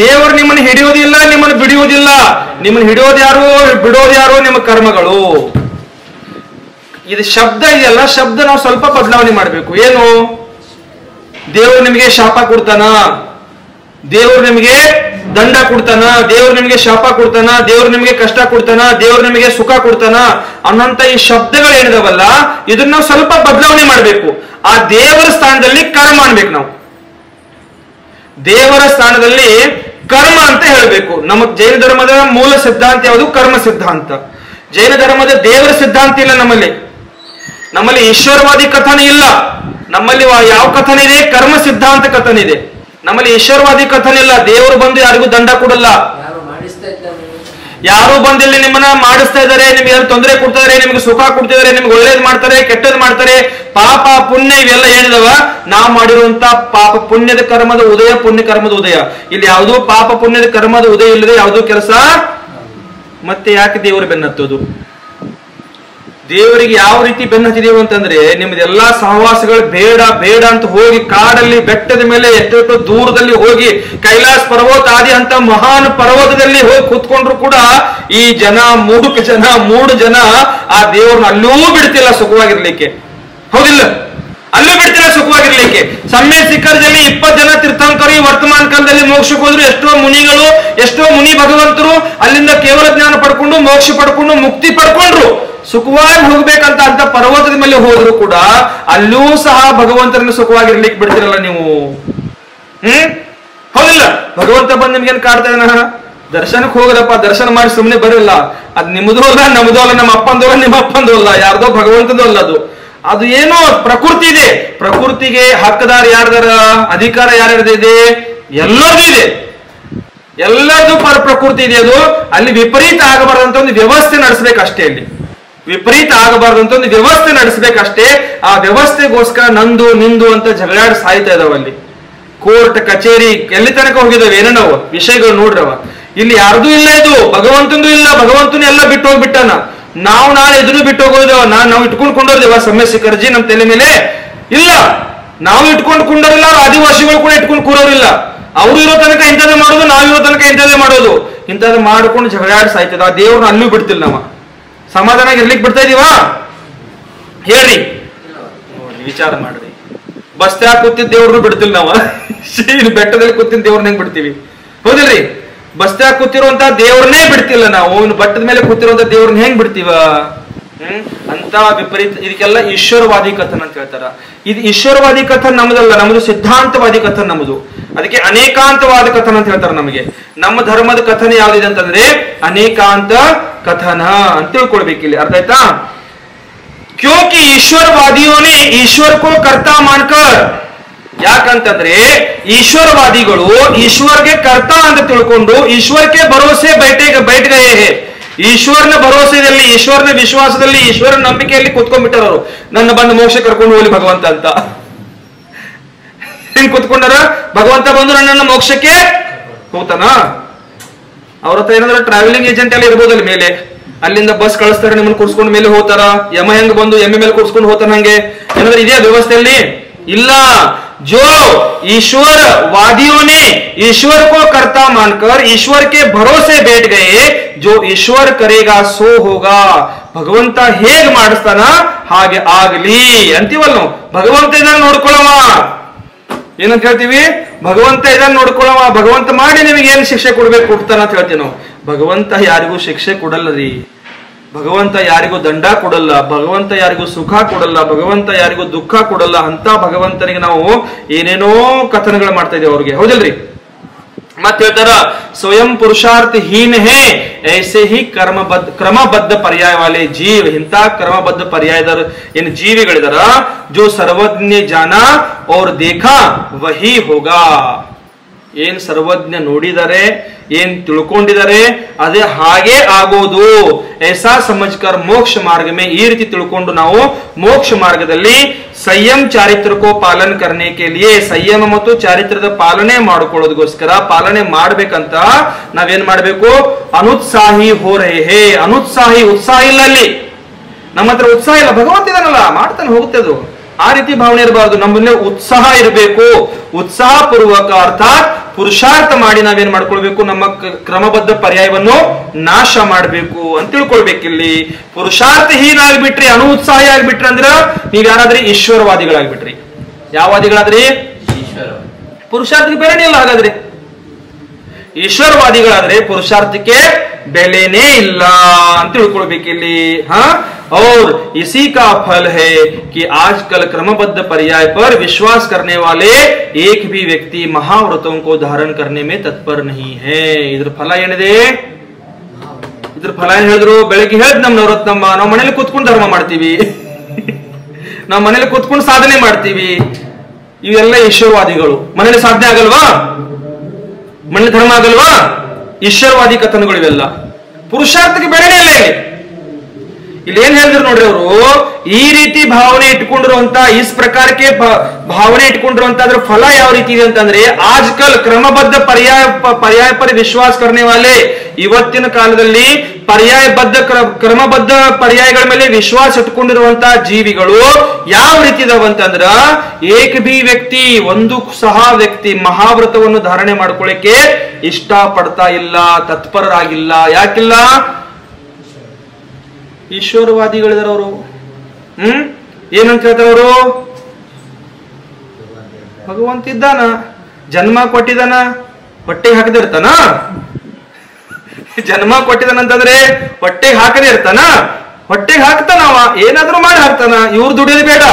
ದೇವರು ನಿಮ್ಮನ್ನ ಹಿಡಿಯೋದಿಲ್ಲ, ನಿಮ್ಮನ್ನು ಬಿಡಿಯೋದಿಲ್ಲ. ನಿಮ್ಮನ್ನ ಹಿಡಿಯೋದು ಯಾರು, ಬಿಡೋದು ಯಾರು? ನಿಮ್ಮ ಕರ್ಮಗಳು. ಇದು ಶಬ್ದ ಇದೆಯಲ್ಲ, ಶಬ್ದ ನಾವು ಸ್ವಲ್ಪ ಬದಲಾವಣೆ ಮಾಡ್ಬೇಕು. ಏನು? ದೇವರು ನಿಮಗೆ ಶಾಪ ಕೊಡ್ತಾನ, ದೇವರು ನಿಮಗೆ ದಂಡ ಕೊಡ್ತಾನ, ದೇವರು ನಿಮಗೆ ಶಾಪ ಕೊಡ್ತಾನ, ದೇವರು ನಿಮಗೆ ಕಷ್ಟ ಕೊಡ್ತಾನ, ದೇವರು ನಿಮಗೆ ಸುಖ ಕೊಡ್ತಾನ ಅನ್ನೋಂತ ಈ ಶಬ್ದಗಳು ಏನಿದಾವಲ್ಲ, ಇದನ್ನ ನಾವು ಸ್ವಲ್ಪ ಬದಲಾವಣೆ ಮಾಡ್ಬೇಕು. ಆ ದೇವರ ಸ್ಥಾನದಲ್ಲಿ ಕರ್ಮ ಅನ್ಬೇಕು. ನಾವು ದೇವರ ಸ್ಥಾನದಲ್ಲಿ ಕರ್ಮ ಅಂತ ಹೇಳ್ಬೇಕು. ನಮ್ಮ ಜೈನ ಧರ್ಮದ ಮೂಲ ಸಿದ್ಧಾಂತ ಯಾವುದು? ಕರ್ಮ ಸಿದ್ಧಾಂತ. ಜೈನ ಧರ್ಮದ ದೇವರ ಸಿದ್ಧಾಂತ ಇಲ್ಲ. ನಮ್ಮಲ್ಲಿ ಈಶ್ವರವಾದಿ ಕಥನ ಇಲ್ಲ. ನಮ್ಮಲ್ಲಿ ಯಾವ ಕಥನ ಇದೆ? ಕರ್ಮ ಸಿದ್ಧಾಂತ ಕಥನ ಇದೆ. ನಮ್ಮಲ್ಲಿ ಈಶ್ವರವಾದಿ ಕಥನ ಇಲ್ಲ. ದೇವರು ಬಂದು ಯಾರಿಗೂ ದಂಡ ಕೊಡಲ್ಲ. ಯಾರು ಬಂದಿಲ್ಲಿ ನಿಮ್ಮನ್ನ ಮಾಡಿಸ್ತಾ ಇದಾರೆ, ನಿಮ್ಗೆ ಯಾರು ತೊಂದರೆ ಕೊಡ್ತಾರೆ, ನಿಮ್ಗೆ ಸುಖ ಕೊಡ್ತಿದ್ದಾರೆ, ನಿಮ್ಗೆ ಒಳ್ಳೇದ್ ಮಾಡ್ತಾರೆ, ಕೆಟ್ಟದ್ ಮಾಡ್ತಾರೆ, ಪಾಪ ಪುಣ್ಯ ಇವೆಲ್ಲ ಏನಿದಾವ, ನಾವು ಮಾಡಿರುವಂತ ಪಾಪ ಪುಣ್ಯದ ಕರ್ಮದ ಉದಯ, ಪುಣ್ಯ ಕರ್ಮದ ಉದಯ. ಇಲ್ಲಿ ಯಾವುದೋ ಪಾಪ ಪುಣ್ಯದ ಕರ್ಮದ ಉದಯ ಇಲ್ಲದೆ ಯಾವುದೋ ಕೆಲಸ. ಮತ್ತೆ ಯಾಕೆ ದೇವರು ಬೆನ್ನತ್ತೋದು? ದೇವರಿಗೆ ಯಾವ ರೀತಿ ಬೆನ್ನು ಹತ್ತಿದೀವಿ ಅಂತಂದ್ರೆ, ನಿಮ್ದೆಲ್ಲಾ ಸಹವಾಸಗಳು ಬೇಡ ಬೇಡ ಅಂತ ಹೋಗಿ ಕಾಡಲ್ಲಿ ಬೆಟ್ಟದ ಮೇಲೆ ಎಷ್ಟೆಷ್ಟೋ ದೂರದಲ್ಲಿ ಹೋಗಿ ಕೈಲಾಸ ಪರ್ವತ ಆದಿ ಅಂತ ಮಹಾನ್ ಪರ್ವತದಲ್ಲಿ ಹೋಗಿ ಕೂತ್ಕೊಂಡ್ರು ಕೂಡ ಈ ಜನ ಮೂಡು ಜನ ಆ ದೇವ್ರನ್ನ ಅಲ್ಲೂ ಬಿಡ್ತಿಲ್ಲ ಸುಖವಾಗಿರ್ಲಿಕ್ಕೆ. ಹೌದಿಲ್ಲ? ಅಲ್ಲೂ ಬಿಡ್ತಿಲ್ಲ ಸುಖವಾಗಿರ್ಲಿಕ್ಕೆ. ಸಮ್ಯ ಶಿಖರದಲ್ಲಿ 20 ಜನ ತೀರ್ಥಂಕರು ಈ ವರ್ತಮಾನ ಕಾಲದಲ್ಲಿ ಮೋಕ್ಷಕ್ಕೆ ಹೋದ್ರು. ಎಷ್ಟೋ ಮುನಿಗಳು, ಎಷ್ಟೋ ಮುನಿ ಭಗವಂತರು ಅಲ್ಲಿಂದ ಕೇವಲ ಜ್ಞಾನ ಪಡ್ಕೊಂಡು, ಮೋಕ್ಷ ಪಡ್ಕೊಂಡು, ಮುಕ್ತಿ ಪಡ್ಕೊಂಡ್ರು. ಸುಖವಾಗಿ ಹೋಗ್ಬೇಕಂತ ಅಂತ ಪರ್ವತದ ಮೇಲೆ ಹೋದ್ರು ಕೂಡ ಅಲ್ಲೂ ಸಹ ಭಗವಂತರನ್ನು ಸುಖವಾಗಿರ್ಲಿಕ್ಕೆ ಬಿಡ್ತಿರಲ್ಲ ನೀವು. ಹೌದಿಲ್ಲ? ಭಗವಂತ ಬಂದ್ ನಿಮ್ಗೇನ್ ಕಾಡ್ತಾ ಇದ್ದಾನ? ದರ್ಶನಕ್ಕೆ ಹೋಗದಪ್ಪ, ದರ್ಶನ ಮಾಡಿ ಸುಮ್ಮನೆ ಬರಲ್ಲ. ಅದ್ ನಿಮ್ದು ಅಲ್ಲ, ನಮ್ದು ಅಲ್ಲ, ನಮ್ಮ ಅಪ್ಪಂದು ಅಲ್ಲ, ನಿಮ್ಮ ಅಪ್ಪಂದು ಅಲ್ಲ, ಯಾರ್ದೋ ಭಗವಂತದ್ದು ಅಲ್ಲ. ಅದು ಏನೋ ಪ್ರಕೃತಿ ಇದೆ. ಪ್ರಕೃತಿಗೆ ಹಕ್ಕದಾರ ಯಾರ್ದಾರ, ಅಧಿಕಾರ ಯಾರ್ಯಾರ್ದಿದೆ? ಎಲ್ಲರದು ಇದೆ. ಎಲ್ಲರದು ಪ್ರಕೃತಿ ಇದೆ. ಅದು ಅಲ್ಲಿ ವಿಪರೀತ ಆಗಬಾರ್ದಂತ ಒಂದು ವ್ಯವಸ್ಥೆ ನಡೆಸ್ಬೇಕಷ್ಟೇ. ಅಲ್ಲಿ ವಿಪರೀತ ಆಗಬಾರ್ದಂತ ಒಂದು ವ್ಯವಸ್ಥೆ ನಡೆಸ್ಬೇಕಷ್ಟೇ. ಆ ವ್ಯವಸ್ಥೆಗೋಸ್ಕರ ನಂದು ನಿಂದು ಅಂತ ಜಗಳಾಡಿ ಸಾಯ್ತಾ ಇದಾವ. ಅಲ್ಲಿ ಕೋರ್ಟ್ ಕಚೇರಿ ಎಲ್ಲಿ ತನಕ ಹೋಗಿದಾವೆ ಏನೋ ನಾವು ವಿಷಯಗಳು ನೋಡ್ರವ. ಇಲ್ಲಿ ಯಾರ್ದು ಇಲ್ಲ, ಇದು ಭಗವಂತಂದು ಇಲ್ಲ. ಭಗವಂತನ ಎಲ್ಲ ಬಿಟ್ಟು ಹೋಗ್ಬಿಟ್ಟಾನ. ನಾವು ನಾಳೆ ಇದನ್ನು ಬಿಟ್ಟು ಹೋಗೋದೇವ. ನಾವು ಇಟ್ಕೊಂಡು ಕೊಂಡೋರ್ದೇವ ಸಮ್ಯ ಶಿಖರ್ಜಿ ನಮ್ಮ ತಲೆ ಮೇಲೆ ಇಲ್ಲ. ನಾವು ಇಟ್ಕೊಂಡು ಕೊಂಡೋರಿಲ್ಲ, ಆದಿವಾಸಿಗಳು ಕೂಡ ಇಟ್ಕೊಂಡು ಕೂರೋರಿಲ್ಲ. ಅವ್ರು ಇರೋ ತನಕ ಇಂಥದ್ದೇ ಮಾಡೋದು, ನಾವಿರೋ ತನಕ ಇಂಥದ್ದೇ ಮಾಡೋದು. ಇಂಥದ್ದು ಮಾಡ್ಕೊಂಡು ಜಗಳಾಡಿ ಸಾಯ್ತದ. ಆ ದೇವ್ರನ್ನ ಅಲ್ಲೂ ಬಿಡ್ತಿಲ್ಲ. ನಾವು ಸಮಾಧಾನ ಇರ್ಲಿಕ್ಕೆ ಬಿಡ್ತಾ ಇದೀವಾ? ಹೇಳ್ರಿ, ನೋಡ್ರಿ, ವಿಚಾರ ಮಾಡ್ರಿ. ಬಸ್ತ್ಯಾಗ ಕೂತಿದ್ದ ದೇವ್ರನ್ನು ಬಿಡ್ತಿಲ್ಲ ನಾವು. ಬೆಟ್ಟದಲ್ಲಿ ಕೂತಿದ್ದ ದೇವ್ರನ್ನ ಹೆಂಗ್ ಬಿಡ್ತೀವಿ? ಹೌದಿಲ್ರಿ? ಬಸ್ತ್ಯಾಗ ಕೂತಿರುವಂತ ದೇವ್ರನ್ನೇ ಬಿಡ್ತಿಲ್ಲ ನಾವು. ಇನ್ನು ಬೆಟ್ಟದ ಮೇಲೆ ಕೂತಿರುವಂತ ದೇವ್ರನ್ನ ಹೆಂಗ್ ಬಿಡ್ತೀವ? ಅಂತ ವಿಪರೀತ. ಇದಕ್ಕೆಲ್ಲ ಈಶ್ವರವಾದಿ ಕಥನ ಅಂತ ಹೇಳ್ತಾರ. ಇದು ಈಶ್ವರವಾದಿ ಕಥನ ನಮ್ದಲ್ಲ, ನಮ್ದು ಸಿದ್ಧಾಂತವಾದಿ ಕಥನ ನಮ್ದು. ಅದಕ್ಕೆ ಅನೇಕಾಂತವಾದ ಕಥನ ಅಂತ ಹೇಳ್ತಾರೆ. ನಮಗೆ ನಮ್ಮ ಧರ್ಮದ ಕಥನ ಯಾವ್ದಿದೆ ಅಂತಂದ್ರೆ ಅನೇಕಾಂತ ಕಥನ ಅಂತ ತಿಳ್ಕೊಳ್ಬೇಕಿಲ್ಲಿ. ಅರ್ಥ ಆಯ್ತಾ? ಕ್ಯೋಂಕಿ ಈಶ್ವರವಾದಿಯೋನೇ ಈಶ್ವರ ಕೋ ಕರ್ತಾ ಮಾನ್ಕರ್. ಯಾಕಂತಂದ್ರೆ ಈಶ್ವರವಾದಿಗಳು ಈಶ್ವರ್ಗೆ ಕರ್ತಾ ಅಂತ ತಿಳ್ಕೊಂಡು ಈಶ್ವರಕ್ಕೆ ಭರೋಸೆ ಬೈಟ್ ಗಯೇ ಹೇ. ಈಶ್ವರನ ಭರೋಸೆಯಲ್ಲಿ, ಈಶ್ವರನ ವಿಶ್ವಾಸದಲ್ಲಿ, ಈಶ್ವರನ ನಂಬಿಕೆಯಲ್ಲಿ ಕೂತ್ಕೊಂಡ್ಬಿಟ್ಟಾರವರು. ನನ್ನ ಬಂದು ಮೋಕ್ಷ ಕರ್ಕೊಂಡು ಹೋಗ್ಲಿ ಭಗವಂತ ಅಂತ ಹೆಂಗ್ ಕೂತ್ಕೊಂಡಾರ? ಭಗವಂತ ಬಂದು ನನ್ನನ್ನು ಮೋಕ್ಷಕ್ಕೆ ಹೋಗ್ತಾನ? ಅವ್ರ ಹತ್ರ ಏನಾದ್ರು ಟ್ರಾವೆಲಿಂಗ್ ಏಜೆಂಟ್ ಎಲ್ಲ ಇರ್ಬೋದಲ್ಲ ಮೇಲೆ. ಅಲ್ಲಿಂದ ಬಸ್ ಕಳಿಸ್ತಾರೆ, ನಿಮ್ಮನ್ನು ಕೂರ್ಸ್ಕೊಂಡು ಮೇಲೆ ಹೋಗ್ತಾರ. ಯಮ ಹೆಂಗ್ ಬಂದು ಎಮ್ಮೆ ಮೇಲೆ ಕೂರ್ಸ್ಕೊಂಡು ಹೋಗ್ತಾನ ಹಂಗೆ ಏನಾದ್ರು ಇದೆಯಾ ವ್ಯವಸ್ಥೆಯಲ್ಲಿ? ಇಲ್ಲ. जो ईश्वर वादियों ने ईश्वर को कर्ता मानकर ईश्वर के भरोसे बैठ गए, जो ईश्वर करेगा सो होगा. ಭಗವಂತ ಹೇಗೆ ಮಾಡಿಸ್ತಾನ ಹಾಗೆ ಆಗಲಿ ಅಂತೀವಲ್ಲ ನಾವು. ಭಗವಂತ ಇದನ್ನ ನೋಡ್ಕೊಳ್ಳವ. ಏನಂತ ಹೇಳ್ತೀವಿ? ಭಗವಂತ ಇದನ್ನ ನೋಡ್ಕೊಳ್ಳವ. ಭಗವಂತ ಮಾಡಿ ನಿಮಗೆ ಏನ್ ಶಿಕ್ಷೆ ಕೊಡ್ಬೇಕು ಕೊಡ್ತಾನ ಅಂತ ಹೇಳ್ತೀವಿ ನಾವು. ಭಗವಂತ ಯಾರಿಗೂ ಶಿಕ್ಷೆ ಕೊಡಲ್ಲ ರೀ. ಭಗವಂತ ಯಾರಿಗೂ ದಂಡ ಕೊಡಲ್ಲ. ಭಗವಂತ ಯಾರಿಗೂ ಸುಖ ಕೊಡಲ್ಲ. ಭಗವಂತ ಯಾರಿಗೂ ದುಃಖ ಕೊಡಲ್ಲ. ಅಂತ ಭಗವಂತನಿಗೆ ನಾವು ಏನೇನೋ ಕಥನಗಳು ಮಾಡ್ತಾ ಇದ್ದೇವೆ ಅವ್ರಿಗೆ. ಹೌದಿಲ್ರಿ? ಮತ್ತೆ ಹೇಳ್ತಾರ ಸ್ವಯಂ ಪುರುಷಾರ್ಥ ಹೀನ ಹೇ ಐಸೆ ಹಿ ಕ್ರಮಬದ್ಧ ಪರ್ಯಾಯ ವಾಲೆ ಜೀವ್. ಇಂಥ ಕ್ರಮಬದ್ಧ ಪರ್ಯಾಯದ ಏನು ಜೀವಿಗಳಿದಾರ, ಜೋ ಸರ್ವಜ್ಞ ಜಾನ और देखा वही होगा. ಏನ್ ಸರ್ವಜ್ಞ ನೋಡಿದರೆ ಏನ್ ತಿಳ್ಕೊಂಡಿದ್ದಾರೆ ಅದೇ ಹಾಗೆ ಆಗೋದು. ऐसा समझकर मोक्ष मार्ग में ಈ ರೀತಿ ತಿಳ್ಕೊಂಡು ನಾವು ಮೋಕ್ಷ ಮಾರ್ಗದಲ್ಲಿ ಸಂಯಮ ಚಾರಿತ್ರಕೋ ಪಾಲನ करने के लिए ಸಂಯಮ ಮತ್ತು ಚಾರಿತ್ರ್ಯದ ಪಾಲನೆ ಮಾಡಿಕೊಳ್ಳೋದಕ್ಕೋಸ್ಕರ ಪಾಲನೆ ಮಾಡ್ಬೇಕಂತ ನಾವೇನ್ ಮಾಡ್ಬೇಕು, ಅನುತ್ಸಾಹಿ ಹೋ ರಹೆ ಹೇ. ಅನುತ್ಸಾಹಿ, ಉತ್ಸಾಹ ಇಲ್ಲ ಅಲ್ಲಿ, ನಮ್ಮ ಹತ್ರ ಉತ್ಸಾಹ ಇಲ್ಲ, ಭಗವಂತ ಇದಾನಲ್ಲ ಮಾಡ್ತಾನೆ ಹೋಗುತ್ತೆ ಅದು. ಆ ರೀತಿ ಭಾವನೆ ಇರಬಾರ್ದು, ನಮ್ಮಲ್ಲಿ ಉತ್ಸಾಹ ಇರಬೇಕು. ಉತ್ಸಾಹ ಪೂರ್ವಕ ಅರ್ಥಾತ್ ಪುರುಷಾರ್ಥ ಮಾಡಿ ನಾವೇನ್ ಮಾಡ್ಕೊಳ್ಬೇಕು, ನಮ್ಮ ಕ್ರಮಬದ್ಧ ಪರ್ಯಾಯವನ್ನು ನಾಶ ಮಾಡಬೇಕು ಅಂತ ತಿಳ್ಕೊಳ್ಬೇಕಿಲ್ಲಿ. ಪುರುಷಾರ್ಥಹೀನ ಆಗ್ಬಿಟ್ರಿ, ಅನುತ್ಸಾಹಿ ಆಗ್ಬಿಟ್ರಿ ಅಂದ್ರ ನೀವ್ ಯಾರಾದ್ರಿ ಈಶ್ವರವಾದಿಗಳಾಗ್ಬಿಟ್ರಿ. ಯಾವ ವಾದಿಗಳಾದ್ರಿ? ಪುರುಷಾರ್ಥಕ್ಕೆ ಬೆಲೆನೇ ಇಲ್ಲ. ಹಾಗಾದ್ರೆ ಈಶ್ವರವಾದಿಗಳಾದ್ರೆ ಪುರುಷಾರ್ಥಕ್ಕೆ ಬೆಲೆನೇ ಇಲ್ಲ ಅಂತ ತಿಳ್ಕೊಳ್ಬೇಕಿಲ್ಲಿ. और इसी का फल है कि आजकल क्रमबद्ध पर्याय पर विश्वास करने वाले एक भी व्यक्ति महाव्रतों को धारण करने में तत्पर नहीं है. इधर फल ಏನಿದೆ, ಇದ್ರ ಫಲ ಏನ್ ಹೇಳಿದ್ರು? ಬೆಳಗ್ಗೆ ಹೇಳಿದ್ ನಮ್ ನವರತ್ನಮ್ಮ, ನಾವು ಮನೇಲಿ ಕೂತ್ಕೊಂಡು ಧರ್ಮ ಮಾಡ್ತೀವಿ, ನಾವು ಮನೇಲಿ ಕೂತ್ಕೊಂಡು ಸಾಧನೆ ಮಾಡ್ತೀವಿ. ಇವೆಲ್ಲ ಈಶ್ವರವಾದಿಗಳು. ಮನೇಲಿ ಸಾಧನೆ ಆಗಲ್ವಾ? ಮನೇಲಿ ಧರ್ಮ ಆಗಲ್ವಾ? ಈಶ್ವರವಾದಿ ಕಥನಗಳು ಇವೆಲ್ಲ. ಪುರುಷಾರ್ಥಕ್ಕೆ ಬೆಲೆನೇ ಇಲ್ಲ. ಇಲ್ಲಿ ಏನ್ ಹೇಳಿದ್ರು ನೋಡ್ರಿ ಅವರು, ಈ ರೀತಿ ಭಾವನೆ ಇಟ್ಕೊಂಡಿರುವಂತ, ಇಸ್ ಪ್ರಕಾರಕ್ಕೆ ಭಾವನೆ ಇಟ್ಕೊಂಡಿರುವಂತ ಅದ್ರ ಫಲ ಯಾವ ರೀತಿ ಇದೆ ಅಂತಂದ್ರೆ, ಆಜ್ಕಲ್ ಕ್ರಮಬದ್ಧ ಪರ್ಯಾಯ ಪರ ವಿಶ್ವಾಸ ಕರ್ನೆ ವಾಲೆ, ಇವತ್ತಿನ ಕಾಲದಲ್ಲಿ ಪರ್ಯಾಯಬದ್ಧ ಕ್ರಮಬದ್ಧ ಪರ್ಯಾಯಗಳ ಮೇಲೆ ವಿಶ್ವಾಸ ಇಟ್ಕೊಂಡಿರುವಂತ ಜೀವಿಗಳು ಯಾವ ರೀತಿ ಇದಾವಂತಂದ್ರ, ಏಕ ಬಿ ವ್ಯಕ್ತಿ, ಒಂದು ಸಹ ವ್ಯಕ್ತಿ ಮಹಾವ್ರತವನ್ನು ಧಾರಣೆ ಮಾಡ್ಕೊಳ್ಳಿಕ್ಕೆ ಇಷ್ಟ ಪಡ್ತಾ ಇಲ್ಲ, ತತ್ಪರರಾಗಿಲ್ಲ. ಯಾಕಿಲ್ಲ? ಈಶ್ವರವಾದಿಗಳಿದಾರ ಅವರು. ಏನಂತ ಹೇಳ್ತಾರ ಅವರು? ಭಗವಂತ ಇದ್ದಾನ, ಜನ್ಮ ಕೊಟ್ಟಿದಾನ, ಹೊಟ್ಟೆಗೆ ಹಾಕದೇ ಇರ್ತಾನ. ಜನ್ಮ ಕೊಟ್ಟಿದಾನಂತಂದ್ರೆ ಹೊಟ್ಟೆಗೆ ಹಾಕದೇ ಇರ್ತಾನ? ಹೊಟ್ಟೆಗೆ ಹಾಕ್ತಾನ, ಅವ ಏನಾದ್ರೂ ಮಾಡಿ ಹಾಕ್ತಾನ. ಇವ್ರು ದುಡಿಯೋದು ಬೇಡ.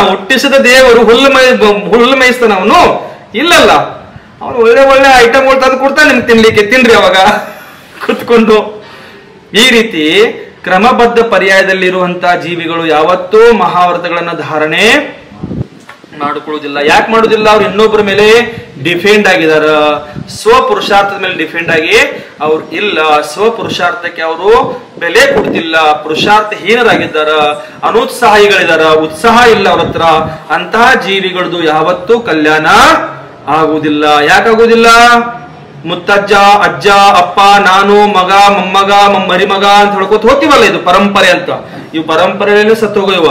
ಹುಟ್ಟಿಸಿದ ದೇವರು ಹುಲ್ಲು ಮೇಯಿಸ್ತಾನ ಅವನು? ಇಲ್ಲಲ್ಲ, ಅವನು ಒಳ್ಳೆ ಒಳ್ಳೆ ಐಟಮ್ಗಳು ತಂದು ಕೊಡ್ತಾನೆ ನಿಮ್ಗೆ ತಿನ್ಲಿಕ್ಕೆ, ತಿನ್ರಿ ಅವಾಗ ಕುತ್ಕೊಂಡು. ಈ ರೀತಿ ಕ್ರಮಬದ್ಧ ಪರ್ಯಾಯದಲ್ಲಿರುವಂತಹ ಜೀವಿಗಳು ಯಾವತ್ತೂ ಮಹಾವ್ರತಗಳನ್ನ ಧಾರಣೆ ಮಾಡಿಕೊಳ್ಳುವುದಿಲ್ಲ. ಯಾಕೆ ಮಾಡುವುದಿಲ್ಲ? ಅವ್ರು ಇನ್ನೊಬ್ಬರ ಮೇಲೆ ಡಿಫೆಂಡ್ ಆಗಿದಾರ, ಸ್ವಪುರುಷಾರ್ಥದ ಮೇಲೆ ಡಿಫೆಂಡ್ ಆಗಿ ಅವ್ರು ಇಲ್ಲ. ಸ್ವಪುರುಷಾರ್ಥಕ್ಕೆ ಅವರು ಬೆಲೆ ಕೊಡ್ತಿಲ್ಲ, ಪುರುಷಾರ್ಥಹೀನರಾಗಿದ್ದಾರ, ಅನುತ್ಸಾಹಿಗಳಿದಾರ, ಉತ್ಸಾಹ ಇಲ್ಲ ಅವ್ರ ಹತ್ರ. ಅಂತಹ ಜೀವಿಗಳದು ಯಾವತ್ತೂ ಕಲ್ಯಾಣ ಆಗುವುದಿಲ್ಲ. ಯಾಕಾಗುವುದಿಲ್ಲ? ಮುತ್ತಜ್ಜ, ಅಜ್ಜ, ಅಪ್ಪ, ನಾನು, ಮಗ, ಮೊಮ್ಮಗ, ಮರಿಮಗ ಅಂತ ಹೇಳ್ಕೊತ ಹೋಗ್ತೀವಲ್ಲ, ಇದು ಪರಂಪರೆ ಅಂತ. ಇವು ಪರಂಪರೆಯಲ್ಲಿ ಸತ್ತು ಹೋಗುವ,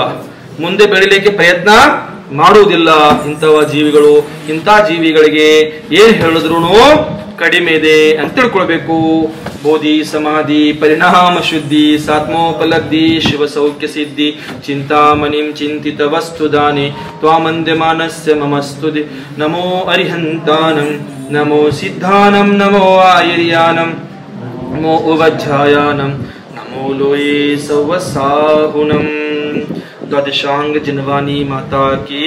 ಮುಂದೆ ಬೆಳಿಲಿಕ್ಕೆ ಪ್ರಯತ್ನ ಮಾಡುವುದಿಲ್ಲ ಇಂಥವ ಜೀವಿಗಳು. ಇಂಥ ಜೀವಿಗಳಿಗೆ ಏನ್ ಹೇಳಿದ್ರು ಕಡಿಮೆ ಇದೆ ಅಂತ ತಿಳ್ಕೊಳ್ಬೇಕು. ಬೋಧಿ, ಸಮಾಧಿ, ಪರಿಣಾಮ ಶುದ್ಧಿ, ಸಾತ್ಮೋಪಲಬ್ಧಿ, ಶಿವ ಸೌಖ್ಯ ಸಿದ್ಧಿ, ಚಿಂತಾಮಣಿಂ ಚಿಂತಿತ ವಸ್ತುದಾನೆ ತ್ವಾಮಂದ್ಯಮಾನಸ್ಯ ಮಮಸ್ತುತಿ. ನಮೋ ಅರಿಹಂತಾನಂ, ನಮೋ ಸಿದ್ಧಾನಂ, ನಮೋ ಆಯರ್ಯಾನಂ, ನಮೋ ಉವಜ್ಜಾಯಾನಂ, ನಮೋ ಲೋಯೇ ಸೌವಸಾಹುನಂ. ದ್ವಾದಶಾಂಗ ಜನವಾನಿ ಮಾತಾ ಕಿ.